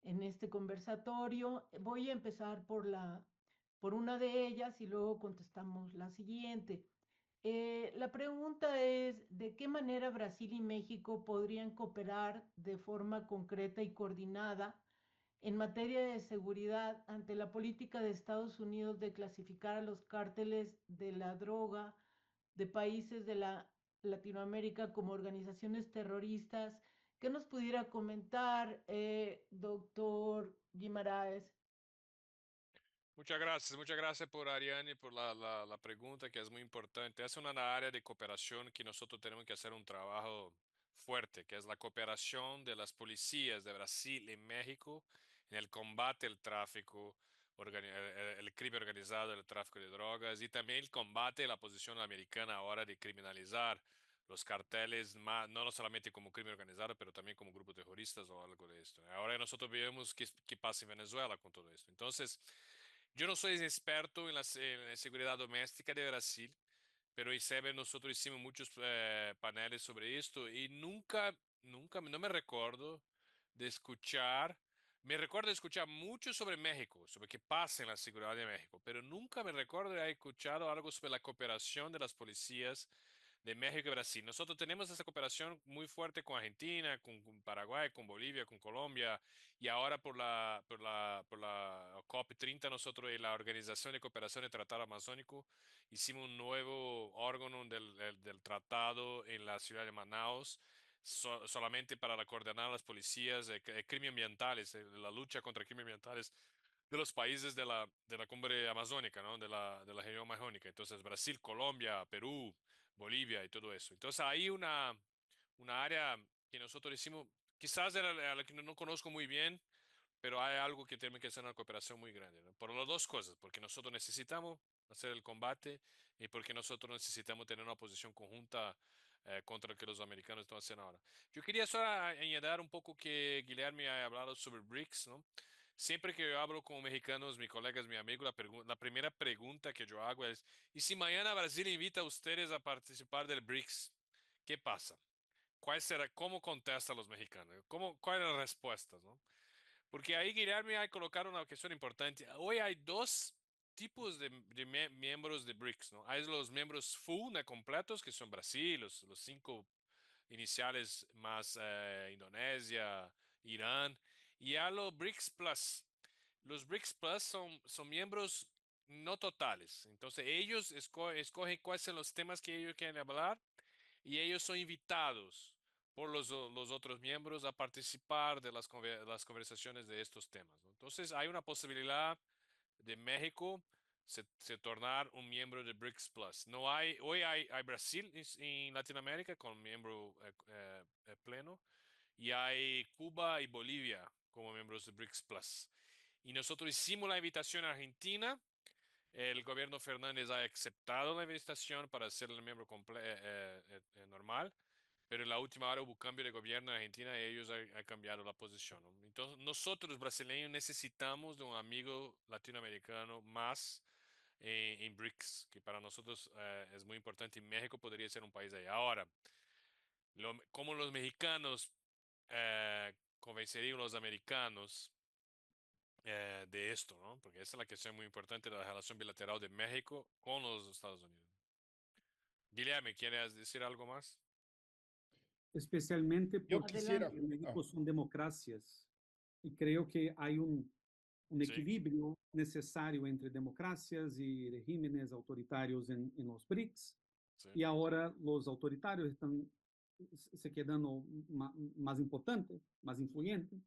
en este conversatorio. Voy a empezar por una de ellas y luego contestamos la siguiente. La pregunta es, ¿de qué manera Brasil y México podrían cooperar de forma concreta y coordinada en materia de seguridad ante la política de Estados Unidos de clasificar a los cárteles de la droga de países de Latinoamérica como organizaciones terroristas? ¿Qué nos pudiera comentar, doctor Guimaraes? Muchas gracias por Ariane por la pregunta que es muy importante. Es una área de cooperación que nosotros tenemos que hacer un trabajo fuerte, que es la cooperación de las policías de Brasil y México en el combate al tráfico, el crimen organizado, el tráfico de drogas y también el combate a la posición americana ahora de criminalizar los carteles, no solamente como crimen organizado, pero también como grupos terroristas o algo de esto. Ahora nosotros vemos qué pasa en Venezuela con todo esto. Entonces, yo no soy experto en la seguridad doméstica de Brasil, pero ICEBE nosotros hicimos muchos paneles sobre esto y no me recuerdo de escuchar, me recuerdo de escuchar mucho sobre México, sobre qué pasa en la seguridad de México, pero nunca me recuerdo de haber escuchado algo sobre la cooperación de las policías de México y Brasil. Nosotros tenemos esa cooperación muy fuerte con Argentina, con Paraguay, con Bolivia, con Colombia, y ahora por la COP30 nosotros y la Organización de Cooperación del Tratado Amazónico hicimos un nuevo órgano del tratado en la ciudad de Manaus, solamente para coordinar las policías de crimen ambientales, la lucha contra crímenes ambientales de los países de la cumbre amazónica, ¿no? De la región amazónica. Entonces, Brasil, Colombia, Perú, Bolivia y todo eso. Entonces, hay una área que nosotros hicimos, quizás era la que no conozco muy bien, pero hay algo que tiene que ser una cooperación muy grande, ¿no? Por las dos cosas, porque nosotros necesitamos hacer el combate y porque nosotros necesitamos tener una posición conjunta contra lo que los americanos están haciendo ahora. Yo quería solo añadir un poco que Guilherme ha hablado sobre BRICS, ¿no? Siempre que yo hablo con mexicanos, mis colegas, mis amigos, la primera pregunta que yo hago es, ¿y si mañana Brasil invita a ustedes a participar del BRICS? ¿Qué pasa? ¿Cuál será, cómo contestan los mexicanos? ¿Cuál es la respuesta, no? Porque ahí Guilherme ha colocado una cuestión importante. Hoy hay dos tipos de miembros de BRICS, ¿no? Hay los miembros full, ¿no? Completos, que son Brasil, los cinco iniciales más Indonesia, Irán, y a los BRICS Plus. Los BRICS Plus son miembros no totales. Entonces ellos escogen cuáles son los temas que ellos quieren hablar y ellos son invitados por los otros miembros a participar de las conversaciones de estos temas, ¿no? Entonces hay una posibilidad de México se tornar un miembro de BRICS Plus. No hay, hoy hay Brasil en Latinoamérica con miembro pleno y hay Cuba y Bolivia como miembros de BRICS Plus. Y nosotros hicimos la invitación a Argentina. El gobierno Fernández ha aceptado la invitación para ser el miembro normal, pero en la última hora hubo cambio de gobierno en Argentina y ellos han cambiado la posición, ¿no? Entonces, nosotros brasileños necesitamos de un amigo latinoamericano más en BRICS, que para nosotros es muy importante y México podría ser un país ahí. Ahora, ¿cómo los mexicanos convencerían a los americanos de esto, ¿no? Porque esa es la cuestión muy importante de la relación bilateral de México con los Estados Unidos. Guilherme, ¿quieres decir algo más? Especialmente Yo porque quisiera, Adelante. en México son democracias y creo que hay un Sí, equilibrio necesario entre democracias y regímenes autoritarios en los BRICS. sí. Y ahora los autoritarios están se quedando más importantes, más influyentes.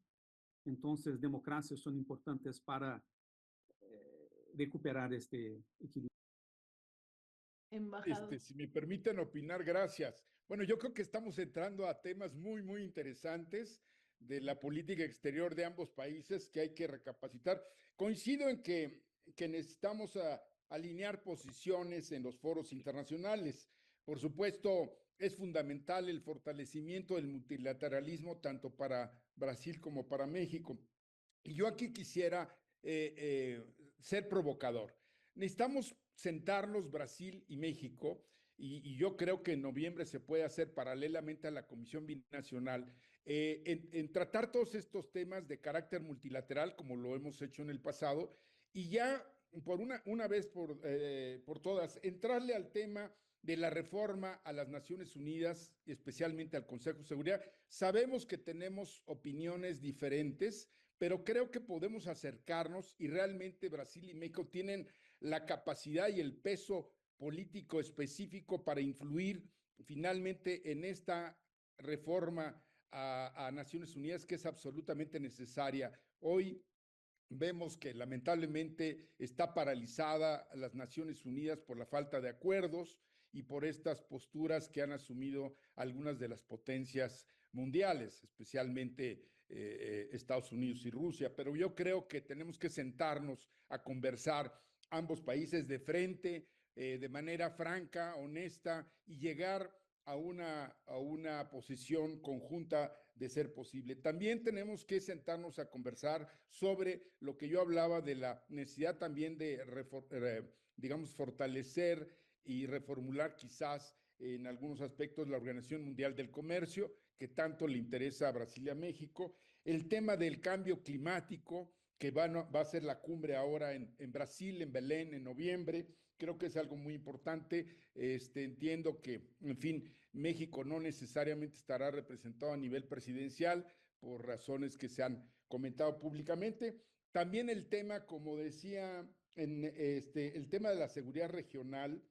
Entonces, democracias son importantes para recuperar este equilibrio. Embajador. Si me permiten opinar, gracias. Bueno, yo creo que estamos entrando a temas muy, muy interesantes de la política exterior de ambos países que hay que recapacitar. Coincido en que necesitamos alinear posiciones en los foros internacionales. Por supuesto, es fundamental el fortalecimiento del multilateralismo tanto para Brasil como para México. Y yo aquí quisiera ser provocador. Necesitamos sentarnos Brasil y México, y yo creo que en noviembre se puede hacer paralelamente a la Comisión Binacional, en tratar todos estos temas de carácter multilateral, como lo hemos hecho en el pasado, y ya por una vez por todas, entrarle al tema de la reforma a las Naciones Unidas, especialmente al Consejo de Seguridad. Sabemos que tenemos opiniones diferentes, pero creo que podemos acercarnos y realmente Brasil y México tienen la capacidad y el peso político específico para influir finalmente en esta reforma a Naciones Unidas que es absolutamente necesaria. Hoy vemos que lamentablemente está paralizada las Naciones Unidas por la falta de acuerdos y por estas posturas que han asumido algunas de las potencias mundiales, especialmente Estados Unidos y Rusia. Pero yo creo que tenemos que sentarnos a conversar ambos países de frente, de manera franca, honesta, y llegar a una posición conjunta de ser posible. También tenemos que sentarnos a conversar sobre lo que yo hablaba de la necesidad también de, digamos, fortalecer y reformular quizás en algunos aspectos la Organización Mundial del Comercio, que tanto le interesa a Brasil y a México. El tema del cambio climático, que va a ser la cumbre ahora en Brasil, en Belén, en noviembre. Creo que es algo muy importante. Entiendo que, en fin, México no necesariamente estará representado a nivel presidencial por razones que se han comentado públicamente. También el tema, como decía, el tema de la seguridad regional,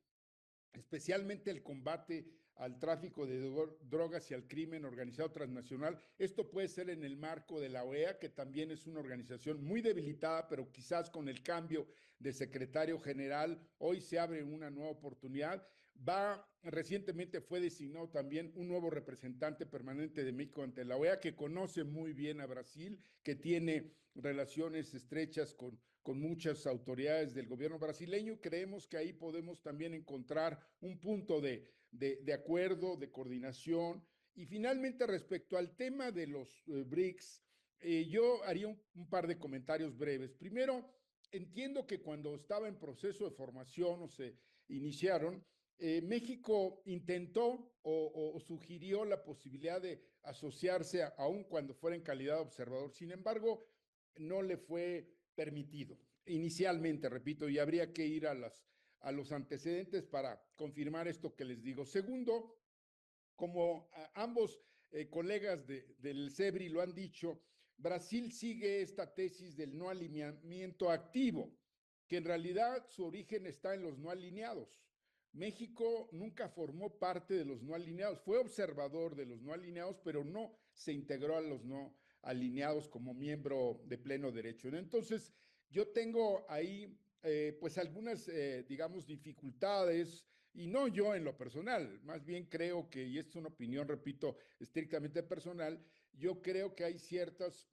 especialmente el combate al tráfico de drogas y al crimen organizado transnacional. Esto puede ser en el marco de la OEA, que también es una organización muy debilitada, pero quizás con el cambio de secretario general, hoy se abre una nueva oportunidad. Recientemente fue designado también un nuevo representante permanente de México ante la OEA, que conoce muy bien a Brasil, que tiene relaciones estrechas con muchas autoridades del gobierno brasileño. Creemos que ahí podemos también encontrar un punto de acuerdo, de coordinación. Y finalmente, respecto al tema de los BRICS, yo haría un par de comentarios breves. Primero, entiendo que cuando estaba en proceso de formación o se iniciaron, México intentó o sugirió la posibilidad de asociarse aún cuando fuera en calidad de observador. Sin embargo, no le fue permitido inicialmente, repito, y habría que ir a los antecedentes para confirmar esto que les digo. Segundo, como ambos colegas del CEBRI lo han dicho, Brasil sigue esta tesis del no alineamiento activo, que en realidad su origen está en los no alineados. México nunca formó parte de los no alineados, fue observador de los no alineados, pero no se integró a los no alineados como miembro de pleno derecho. Entonces, yo tengo ahí pues algunas, digamos, dificultades, y no yo en lo personal, más bien creo que, y esto es una opinión, repito, estrictamente personal, yo creo que hay ciertas,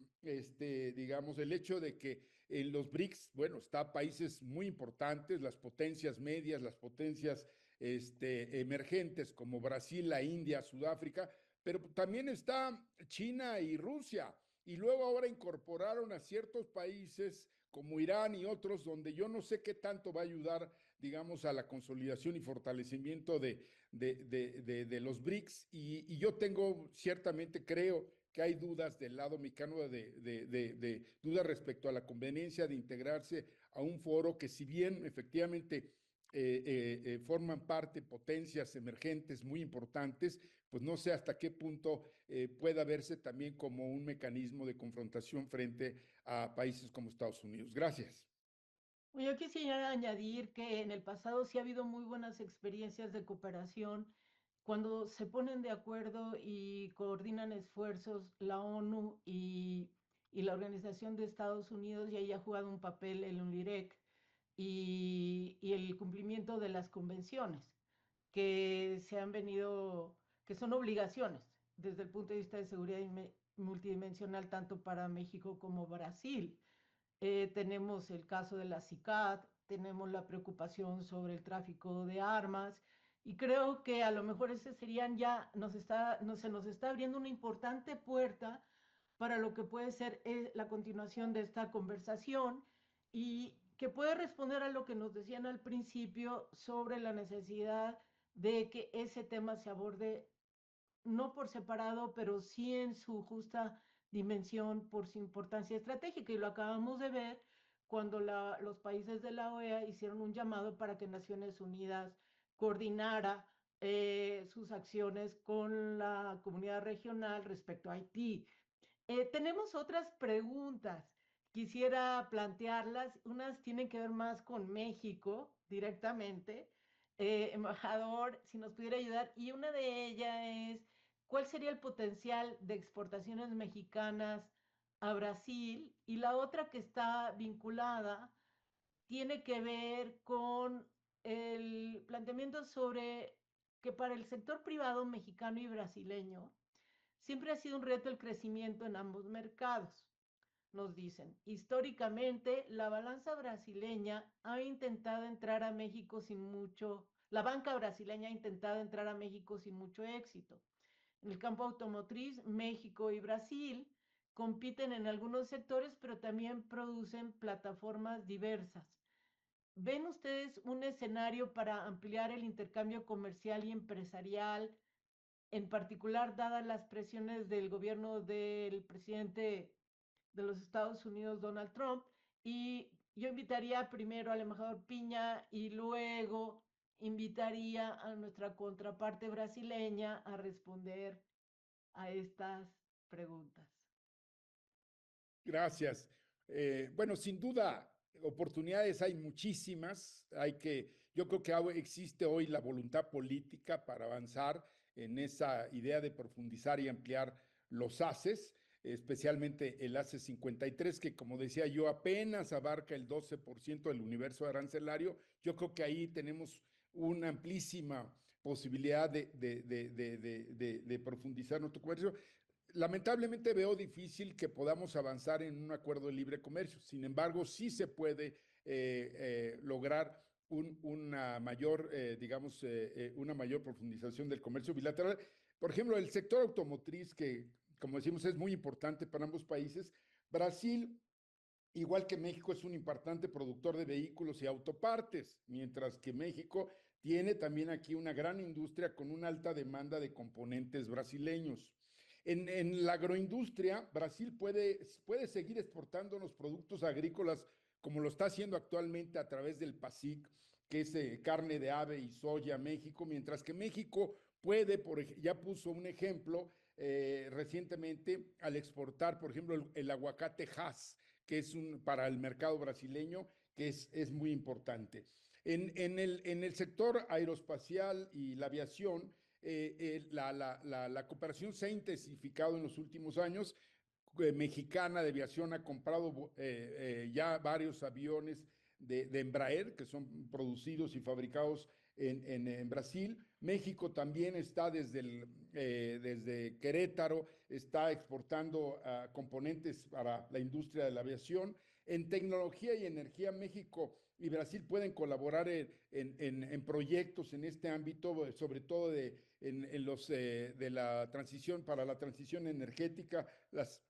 digamos, el hecho de que en los BRICS, bueno, está países muy importantes, las potencias medias, las potencias emergentes como Brasil, la India, Sudáfrica, pero también está China y Rusia. Y luego ahora incorporaron a ciertos países como Irán y otros, donde yo no sé qué tanto va a ayudar, digamos, a la consolidación y fortalecimiento de los BRICS. Y yo tengo, ciertamente creo que hay dudas del lado mexicano, dudas respecto a la conveniencia de integrarse a un foro que, si bien efectivamente forman parte potencias emergentes muy importantes, pues no sé hasta qué punto pueda verse también como un mecanismo de confrontación frente a países como Estados Unidos. Gracias. Yo quisiera añadir que en el pasado sí ha habido muy buenas experiencias de cooperación cuando se ponen de acuerdo y coordinan esfuerzos la ONU y la Organización de Estados Unidos, y ahí ha jugado un papel el UNIREC y el cumplimiento de las convenciones. que se han venido, que son obligaciones desde el punto de vista de seguridad multidimensional, tanto para México como Brasil. Tenemos el caso de la CICAD, tenemos la preocupación sobre el tráfico de armas, y creo que a lo mejor ese serían ya, se nos está abriendo una importante puerta para lo que puede ser la continuación de esta conversación y que puede responder a lo que nos decían al principio sobre la necesidad de que ese tema se aborde no por separado, pero sí en su justa dimensión por su importancia estratégica. Y lo acabamos de ver cuando los países de la OEA hicieron un llamado para que Naciones Unidas coordinara sus acciones con la comunidad regional respecto a Haití. Tenemos otras preguntas. Quisiera plantearlas. Unas tienen que ver más con México directamente. Embajador, si nos pudiera ayudar. Y una de ellas es, ¿cuál sería el potencial de exportaciones mexicanas a Brasil? Y la otra que está vinculada tiene que ver con el planteamiento sobre que para el sector privado mexicano y brasileño siempre ha sido un reto el crecimiento en ambos mercados. Nos dicen, históricamente la balanza brasileña ha intentado entrar a México sin mucho, la banca brasileña ha intentado entrar a México sin mucho éxito. En el campo automotriz, México y Brasil compiten en algunos sectores, pero también producen plataformas diversas. ¿Ven ustedes un escenario para ampliar el intercambio comercial y empresarial, en particular dadas las presiones del gobierno del presidente de los Estados Unidos, Donald Trump? Y yo invitaría primero al embajador Piña y luego invitaría a nuestra contraparte brasileña a responder a estas preguntas. Gracias. Bueno, sin duda, oportunidades hay muchísimas. Yo creo que existe hoy la voluntad política para avanzar en esa idea de profundizar y ampliar los ACES, especialmente el ACE 53, que como decía yo, apenas abarca el 12% del universo arancelario. Yo creo que ahí tenemos una amplísima posibilidad de profundizar nuestro comercio. Lamentablemente veo difícil que podamos avanzar en un acuerdo de libre comercio. Sin embargo, sí se puede lograr una mayor, una mayor profundización del comercio bilateral. Por ejemplo, el sector automotriz, que como decimos es muy importante para ambos países. Brasil, igual que México, es un importante productor de vehículos y autopartes, mientras que México tiene también aquí una gran industria con una alta demanda de componentes brasileños. En la agroindustria, Brasil puede seguir exportando los productos agrícolas como lo está haciendo actualmente a través del PASIC, que es carne de ave y soya a México, mientras que México puede, ya puso un ejemplo recientemente al exportar, por ejemplo, el aguacate Hass, que es para el mercado brasileño, que es muy importante. En el sector aeroespacial y la aviación, la cooperación se ha intensificado en los últimos años. Mexicana de Aviación ha comprado ya varios aviones de Embraer, que son producidos y fabricados en Brasil. México también está desde Querétaro, está exportando componentes para la industria de la aviación. En tecnología y energía, México y Brasil pueden colaborar en proyectos en este ámbito, sobre todo de la transición, para la transición energética, las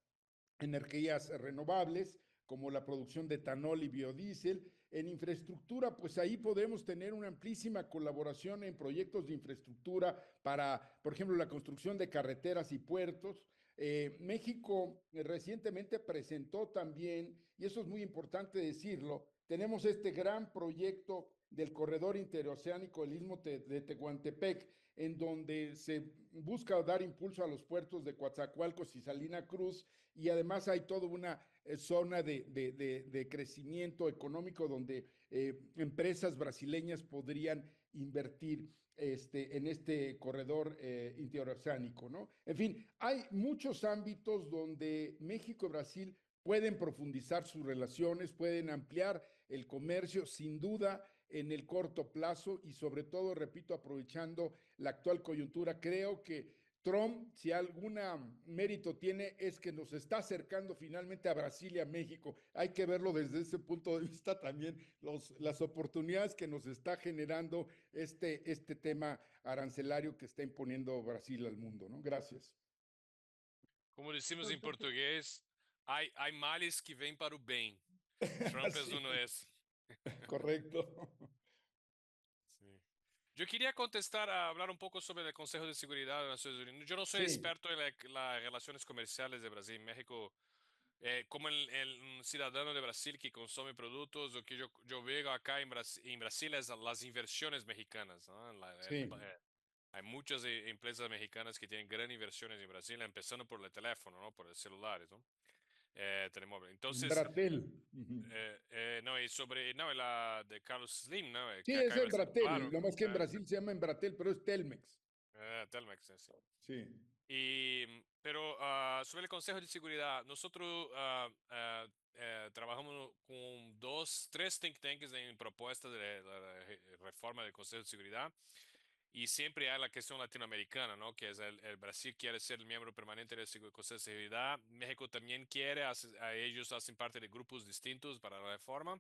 energías renovables, como la producción de etanol y biodiesel. En infraestructura, pues ahí podemos tener una amplísima colaboración en proyectos de infraestructura para, por ejemplo, la construcción de carreteras y puertos. México recientemente presentó también, y eso es muy importante decirlo, tenemos este gran proyecto del corredor interoceánico del Istmo de Tehuantepec, en donde se busca dar impulso a los puertos de Coatzacoalcos y Salina Cruz, y además hay toda una zona de crecimiento económico donde empresas brasileñas podrían invertir en este corredor interoceánico, ¿no? En fin, hay muchos ámbitos donde México y Brasil pueden profundizar sus relaciones, pueden ampliar el comercio. Sin duda, en el corto plazo y sobre todo, repito, aprovechando la actual coyuntura. Creo que Trump, si algún mérito tiene, es que nos está acercando finalmente a Brasil y a México. Hay que verlo desde ese punto de vista también, las oportunidades que nos está generando este tema arancelario que está imponiendo Brasil al mundo, ¿no? Gracias. Como decimos en portugués, hay males que ven para o bem. Trump es Sí, uno de esos. correcto. Sí. Yo quería contestar a hablar un poco sobre el Consejo de Seguridad de Naciones Unidas. Yo no soy Sí, experto en las relaciones comerciales de Brasil y México. Como un ciudadano de Brasil que consume productos, lo que yo veo acá en Brasil es las inversiones mexicanas, ¿no? sí. Hay muchas empresas mexicanas que tienen gran inversiones en Brasil, empezando por el teléfono, ¿no? Por los celulares, ¿no? Telemóvil. Entonces, Embratel. Ujú. no, y sobre, no, la de Carlos Slim, ¿no? Sí, Que es acá en Brasil, Embratel, claro, lo más que en Brasil se llama Embratel, pero es Telmex. Telmex, sí. Sí, Pero sobre el Consejo de Seguridad, nosotros trabajamos con tres think tanks en propuestas de la reforma del Consejo de Seguridad y siempre hay la cuestión latinoamericana, ¿no? Que es el Brasil quiere ser el miembro permanente del Consejo de Seguridad, México también quiere, ellos hacen parte de grupos distintos para la reforma.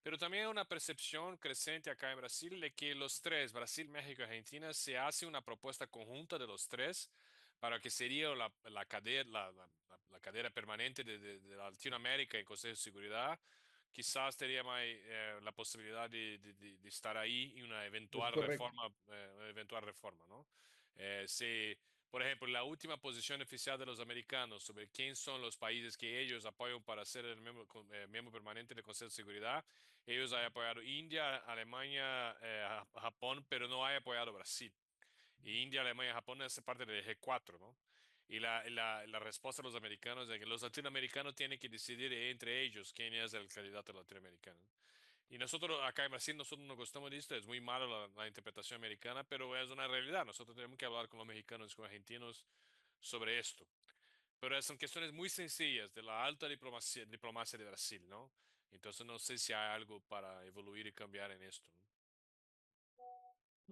Pero también hay una percepción creciente acá en Brasil de que los tres, Brasil, México y Argentina, se hace una propuesta conjunta de los tres para que sería la cadera permanente de Latinoamérica en Consejo de Seguridad. Quizás tendría la posibilidad de estar ahí en es correcto. una eventual reforma, ¿no? Si, por ejemplo, la última posición oficial de los americanos sobre quién son los países que ellos apoyan para ser el miembro permanente del Consejo de Seguridad, ellos han apoyado India, Alemania, Japón, pero no han apoyado Brasil. Y India, Alemania y Japón hacen parte del G4, ¿no? Y la respuesta de los americanos es que los latinoamericanos tienen que decidir entre ellos quién es el candidato latinoamericano. Y nosotros acá en Brasil, nosotros nos gustamos de esto, es muy malo la interpretación americana, pero es una realidad. Nosotros tenemos que hablar con los mexicanos y con los argentinos sobre esto. Pero son cuestiones muy sencillas de la alta diplomacia de Brasil, ¿no? Entonces no sé si hay algo para evoluir y cambiar en esto, ¿no?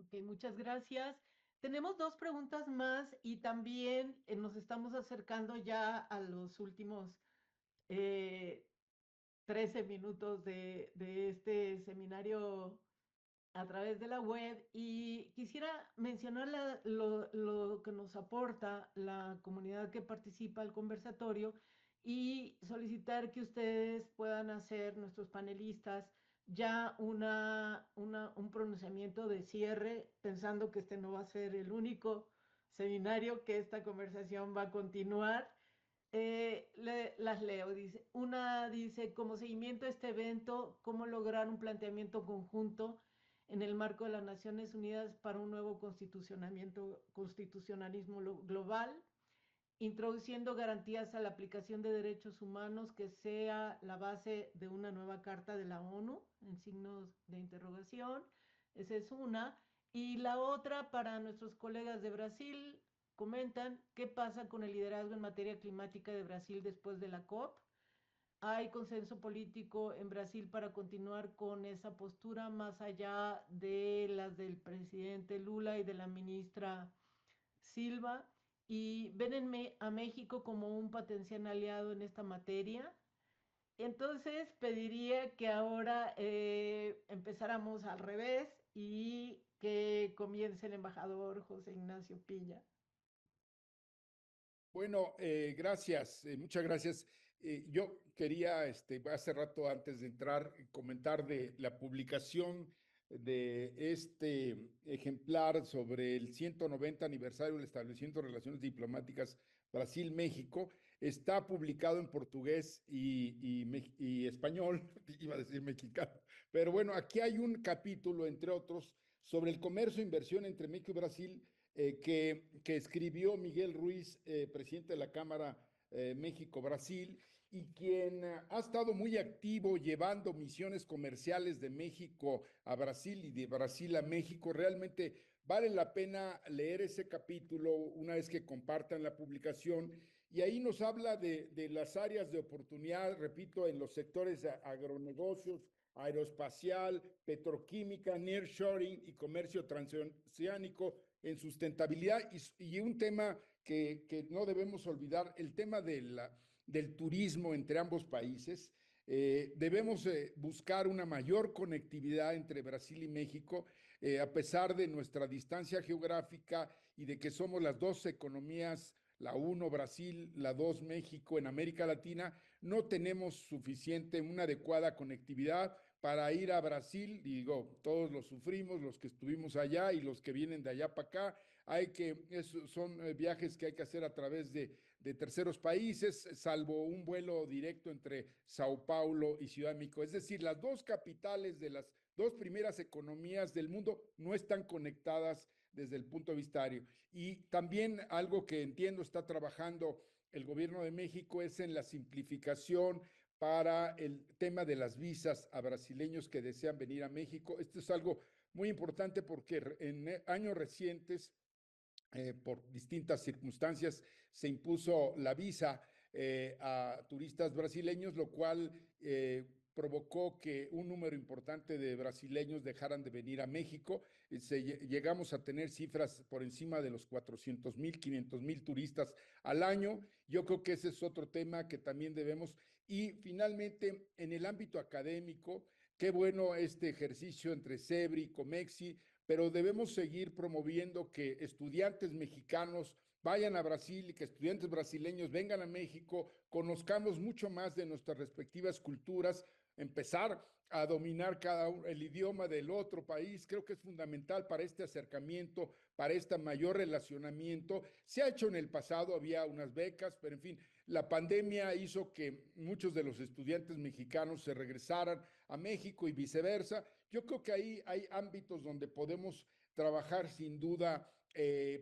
Ok, muchas gracias. Tenemos dos preguntas más y también nos estamos acercando ya a los últimos eh, 13 minutos de este seminario a través de la web y quisiera mencionar lo que nos aporta la comunidad que participa al conversatorio y solicitar que ustedes puedan hacer, nuestros panelistas, ya un pronunciamiento de cierre, pensando que este no va a ser el único seminario, que esta conversación va a continuar. Las leo, dice. Una dice, como seguimiento a este evento, cómo lograr un planteamiento conjunto en el marco de las Naciones Unidas para un nuevo constitucionalismo global, introduciendo garantías a la aplicación de derechos humanos que sea la base de una nueva carta de la ONU, en signos de interrogación. Esa es una. Y la otra, para nuestros colegas de Brasil, comentan qué pasa con el liderazgo en materia climática de Brasil después de la COP. Hay consenso político en Brasil para continuar con esa postura más allá de las del presidente Lula y de la ministra Silva, y ven a México como un potencial aliado en esta materia. Entonces pediría que ahora empezáramos al revés y que comience el embajador José Ignacio Piña. Bueno, gracias, muchas gracias. Yo quería, hace rato antes de entrar, comentar de la publicación de este ejemplar sobre el 190 aniversario del establecimiento de relaciones diplomáticas Brasil-México. Está publicado en portugués y español, iba a decir mexicano, pero bueno, aquí hay un capítulo, entre otros, sobre el comercio e inversión entre México y Brasil, que escribió Miguel Ruiz, presidente de la Cámara México-Brasil, y quien ha estado muy activo llevando misiones comerciales de México a Brasil y de Brasil a México. Realmente vale la pena leer ese capítulo una vez que compartan la publicación. y ahí nos habla de las áreas de oportunidad, repito, en los sectores agronegocios, aeroespacial, petroquímica, nearshoring y comercio transoceánico en sustentabilidad y un tema que no debemos olvidar, el tema del turismo entre ambos países. Debemos buscar una mayor conectividad entre Brasil y México, a pesar de nuestra distancia geográfica y de que somos las dos economías, la uno Brasil, la dos México en América Latina, no tenemos suficiente, una adecuada conectividad para ir a Brasil. Digo, todos lo sufrimos, los que estuvimos allá y los que vienen de allá para acá. Son viajes que hay que hacer a través de terceros países, salvo un vuelo directo entre Sao Paulo y Ciudad de México. Es decir, las dos capitales de las dos primeras economías del mundo no están conectadas desde el punto de vista aéreo. Y también algo que entiendo está trabajando el gobierno de México es en la simplificación para el tema de las visas a brasileños que desean venir a México. Esto es algo muy importante porque en años recientes, por distintas circunstancias, se impuso la visa a turistas brasileños, lo cual provocó que un número importante de brasileños dejaran de venir a México. Llegamos a tener cifras por encima de los 400,000, 500,000 turistas al año. Yo creo que ese es otro tema que también debemos. Y finalmente, en el ámbito académico, qué bueno este ejercicio entre CEBRI y COMEXI, pero debemos seguir promoviendo que estudiantes mexicanos vayan a Brasil y que estudiantes brasileños vengan a México, conozcamos mucho más de nuestras respectivas culturas, empezar a dominar el idioma del otro país. Creo que es fundamental para este acercamiento, para este mayor relacionamiento. Se ha hecho en el pasado, había unas becas, pero en fin, la pandemia hizo que muchos de los estudiantes mexicanos se regresaran a México y viceversa. Yo creo que ahí hay ámbitos donde podemos trabajar sin duda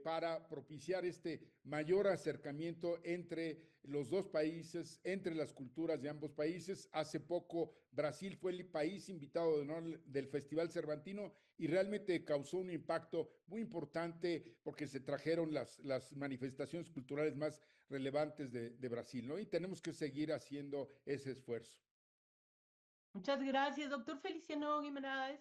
para propiciar este mayor acercamiento entre los dos países, entre las culturas de ambos países. Hace poco Brasil fue el país invitado de honor del Festival Cervantino y realmente causó un impacto muy importante porque se trajeron las manifestaciones culturales más relevantes de Brasil, ¿no? Y tenemos que seguir haciendo ese esfuerzo. Muchas gracias, doctor Feliciano Guimaraes.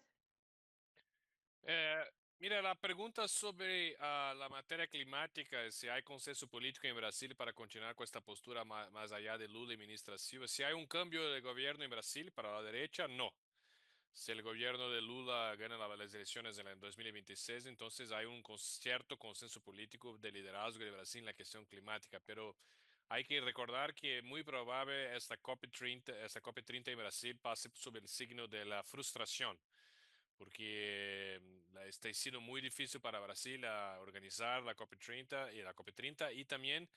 Mira, la pregunta sobre la materia climática, si hay consenso político en Brasil para continuar con esta postura más allá de Lula y ministra Silva. Si hay un cambio de gobierno en Brasil para la derecha, no. Si el gobierno de Lula gana las elecciones en el 2026, entonces hay un cierto consenso político de liderazgo de Brasil en la cuestión climática, pero hay que recordar que es muy probable esta COP30 en Brasil pase sob el signo de la frustración, porque está siendo muy difícil para Brasil organizar la COP30 y también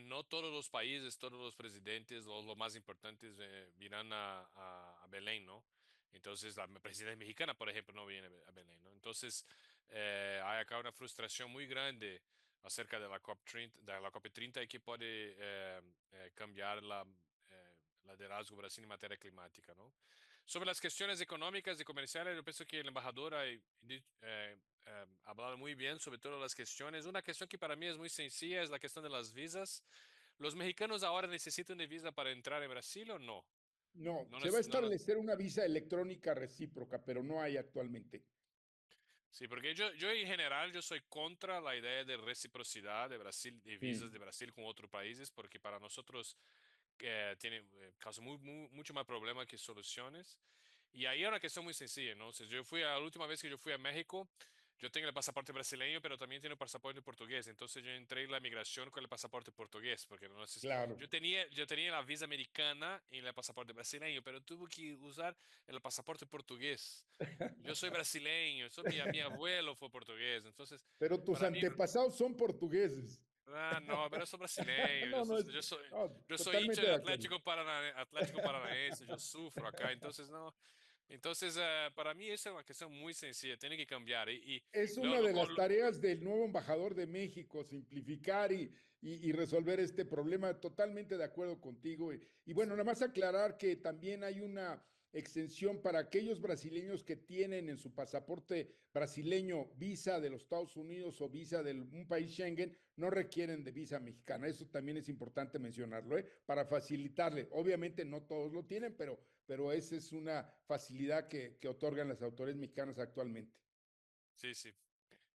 no todos los países, todos los presidentes, los más importantes irán a Belén, ¿no? Entonces la presidenta mexicana, por ejemplo, no viene a Belén, ¿no? Entonces hay acá una frustración muy grande acerca de la COP30 y que puede cambiar la liderazgo Brasil en materia climática, ¿no? Sobre las cuestiones económicas y comerciales, yo pienso que el embajador ha hablado muy bien sobre todas las cuestiones. Una cuestión que para mí es muy sencilla es la cuestión de las visas. ¿Los mexicanos ahora necesitan de visa para entrar en Brasil o no? No, No, se va a no, establecer una visa electrónica recíproca, pero no hay actualmente. Sí, porque yo en general yo soy contra la idea de reciprocidad de Brasil, de visas de Brasil con otros países, porque para nosotros causa mucho más problema que soluciones. Y ahí es una cuestión muy sencilla, ¿no? Si yo la última vez que yo fui a México, yo tengo el pasaporte brasileño, pero también tengo el pasaporte portugués. Entonces yo entré en la migración con el pasaporte portugués, porque no sé, Claro. yo tenía la visa americana en el pasaporte brasileño, pero tuve que usar el pasaporte portugués. Yo soy brasileño, mi abuelo fue portugués, entonces Pero tus para mí, antepasados son portugueses. no, pero yo soy brasileño, No, no, no, yo soy hincha totalmente del de acuerdo. Atlético Paranaense, yo sufro acá, entonces no. Entonces, para mí esa es una cuestión muy sencilla, tiene que cambiar. Es Lo, una lo, de las lo- tareas del nuevo embajador de México, simplificar y resolver este problema. Totalmente de acuerdo contigo. Y bueno, nada más aclarar que también hay una exención para aquellos brasileños que tienen en su pasaporte brasileño visa de los Estados Unidos o visa de un país Schengen, no requieren de visa mexicana. Eso también es importante mencionarlo, para facilitarle. Obviamente no todos lo tienen, pero esa es una facilidad que otorgan las autoridades mexicanas actualmente. Sí, sí.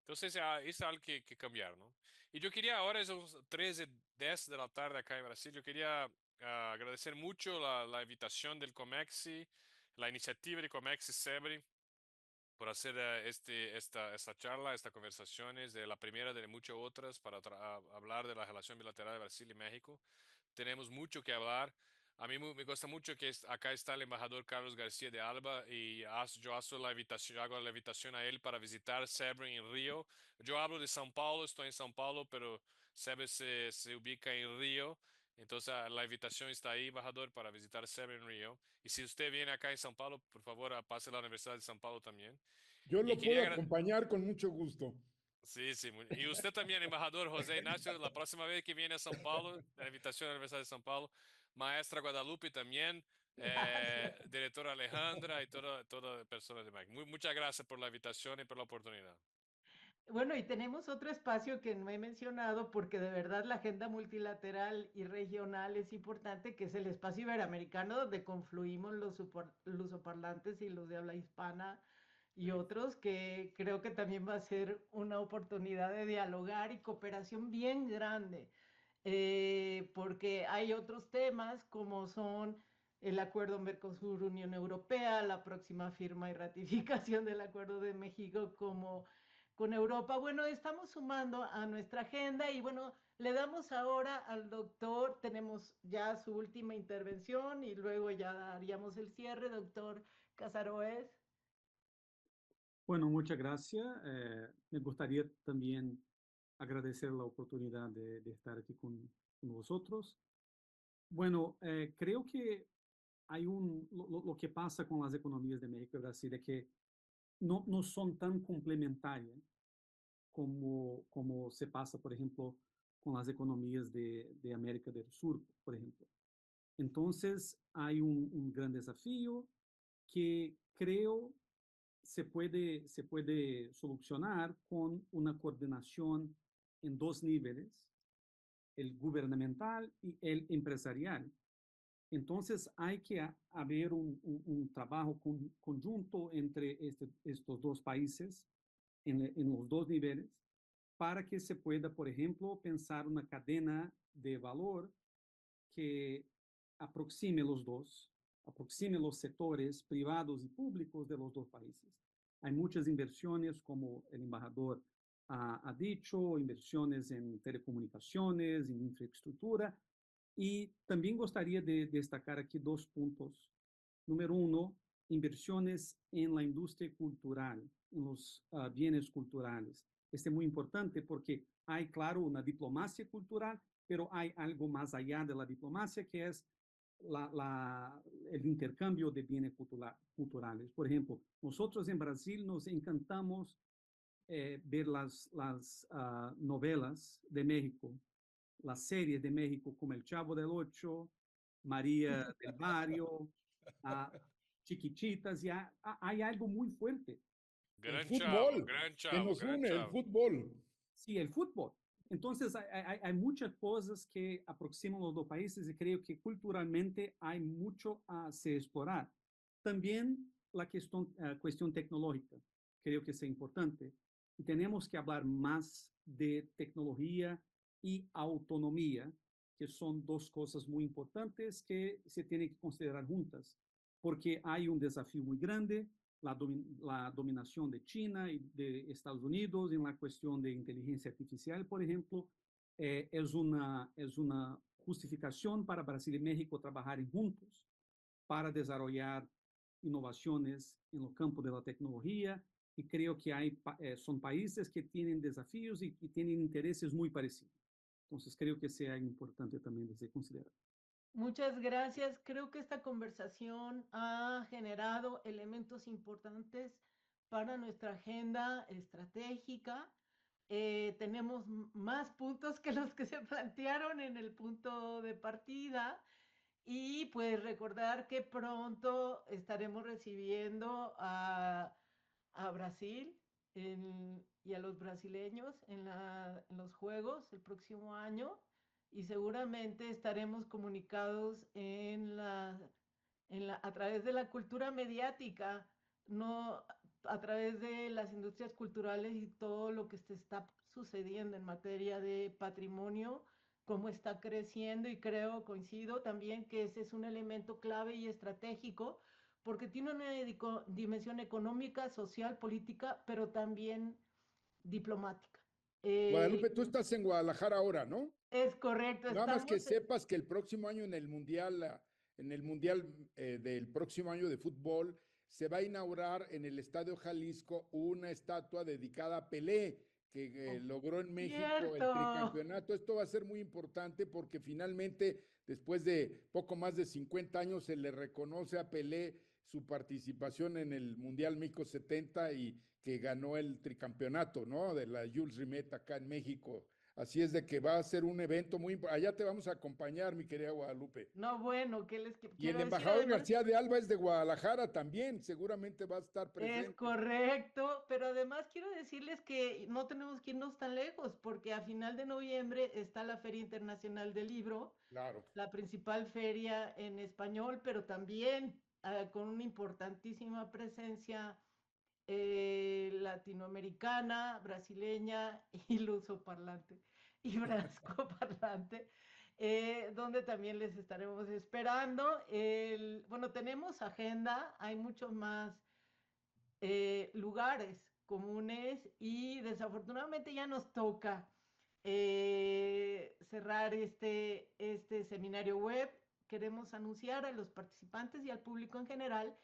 Entonces, es algo que cambiar, ¿no? Y yo quería, ahora es las 3:10 de la tarde acá en Brasil, yo quería agradecer mucho la invitación del Comexi, la iniciativa de Comexi Sebri, por hacer esta charla, estas conversaciones, de la primera de muchas otras, para hablar de la relación bilateral de Brasil y México. Tenemos mucho que hablar. A mí me gusta mucho que acá está el embajador Carlos García de Alba y yo hago la invitación a él para visitar SEBRI en Río. Yo hablo de São Paulo, estoy en São Paulo, pero SEBRI se ubica en Río. Entonces la invitación está ahí, embajador, para visitar SEBRI en Río. Y si usted viene acá en São Paulo, por favor, pase a la Universidad de São Paulo también. Yo Y lo puedo acompañar con mucho gusto. Sí, sí. Y usted también, embajador José Ignacio, la próxima vez que viene a São Paulo, la invitación a la Universidad de São Paulo, maestra Guadalupe también, directora Alejandra y toda persona de Mike. Muchas gracias por la invitación y por la oportunidad. Bueno, y tenemos otro espacio que no he mencionado porque de verdad la agenda multilateral y regional es importante, que es el espacio iberoamericano donde confluimos los lusoparlantes y los de habla hispana y otros, que creo que también va a ser una oportunidad de dialogar y cooperación bien grande, porque hay otros temas como son el acuerdo Mercosur-Unión Europea, la próxima firma y ratificación del acuerdo de México como con Europa. Bueno, estamos sumando a nuestra agenda y bueno, le damos ahora al doctor, tenemos ya su última intervención y luego ya daríamos el cierre, doctor Casaroes. Bueno, muchas gracias. Me gustaría también agradecer la oportunidad de estar aquí con vosotros. Bueno, creo que hay lo que pasa con las economías de México y Brasil es que no son tan complementarias como se pasa, por ejemplo, con las economías de América del Sur, por ejemplo. Entonces, hay un gran desafío que creo se puede solucionar con una coordinación en dos niveles, el gubernamental y el empresarial. Entonces hay que haber un trabajo conjunto entre estos dos países en los dos niveles para que se pueda, por ejemplo, pensar una cadena de valor que aproxime aproxime los sectores privados y públicos de los dos países. Hay muchas inversiones, como el embajador ha dicho, inversiones en telecomunicaciones, en infraestructura, y también gostaria de destacar aqui dois pontos. Número uno, inversiones en la industria cultural, en los bienes culturales. Este es muy importante porque hay, claro, una diplomacia cultural, pero hay algo más allá de la diplomacia, que es el intercambio de bienes culturales. Por ejemplo, nosotros en Brasil nos encantamos ver las novelas de México, las series de México como El Chavo del Ocho, María del Barrio, Chiquititas, y hay algo muy fuerte. El fútbol, gran que chavo, nos gran une, el chavo. fútbol. Sí, el fútbol. Entonces, hay muchas cosas que aproximan los dos países y creo que culturalmente hay mucho a se explorar. También la cuestión tecnológica, creo que es importante. Y tenemos que hablar más de tecnología y autonomía, que son dos cosas muy importantes que se tienen que considerar juntas, porque hay un desafío muy grande, la dominación de China y de Estados Unidos en la cuestión de inteligencia artificial, por ejemplo, es una justificación para Brasil y México trabajar juntos para desarrollar innovaciones en el campo de la tecnología, y creo que son países que tienen desafíos y tienen intereses muy parecidos. Entonces, creo que sea importante también de se considerar. Muchas gracias. Creo que esta conversación ha generado elementos importantes para nuestra agenda estratégica. Tenemos más puntos que los que se plantearon en el punto de partida Y pues recordar que pronto estaremos recibiendo a Brasil y a los brasileños en los Juegos el próximo año, y seguramente estaremos comunicados a través de la cultura mediática, no a través de las industrias culturales y todo lo que se está sucediendo en materia de patrimonio, cómo está creciendo, y creo, coincido también que ese es un elemento clave y estratégico porque tiene una dimensión económica, social, política, pero también diplomática. Guadalupe, tú estás en Guadalajara ahora, ¿no? Es correcto, Nada más que estamos sepas que el próximo año en el mundial del próximo año de fútbol, se va a inaugurar en el Estadio Jalisco una estatua dedicada a Pelé, que logró en México el cierto. tricampeonato. Esto va a ser muy importante porque finalmente, después de poco más de 50 años, se le reconoce a Pelé su participación en el Mundial México 70 y que ganó el tricampeonato, ¿no? De la Jules Rimet acá en México. Así es de que va a ser un evento muy importante. Allá te vamos a acompañar, mi querida Guadalupe. No, bueno, ¿qué les Y quiero el decir? embajador Además, García de Alba es de Guadalajara también, seguramente va a estar presente. es correcto, pero además quiero decirles que no tenemos que irnos tan lejos, porque a final de noviembre está la Feria Internacional del Libro, Claro. la principal feria en español, pero también con una importantísima presencia latinoamericana, brasileña y lusoparlante y brascoparlante, donde también les estaremos esperando. Bueno, tenemos agenda, hay muchos más lugares comunes, y desafortunadamente ya nos toca cerrar este seminario web. Queremos anunciar a los participantes y al público en general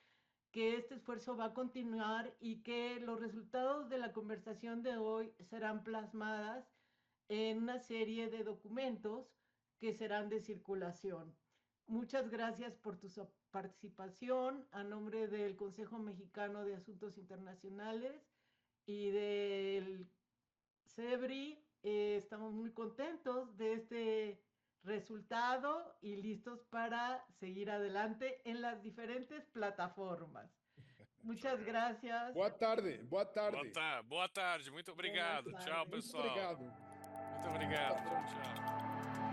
que este esfuerzo va a continuar y que los resultados de la conversación de hoy serán plasmadas en una serie de documentos que serán de circulación. Muchas gracias por tu participación a nombre del Consejo Mexicano de Asuntos Internacionales y del CEBRI. Estamos muy contentos de este resultado y listos para seguir adelante en las diferentes plataformas. Muchas gracias. Boa tarde, boa tarde. Boa tarde, muito obrigado. Tchau, tardes. Muito pessoal. obrigado. Muito obrigado. Tchau, tchau.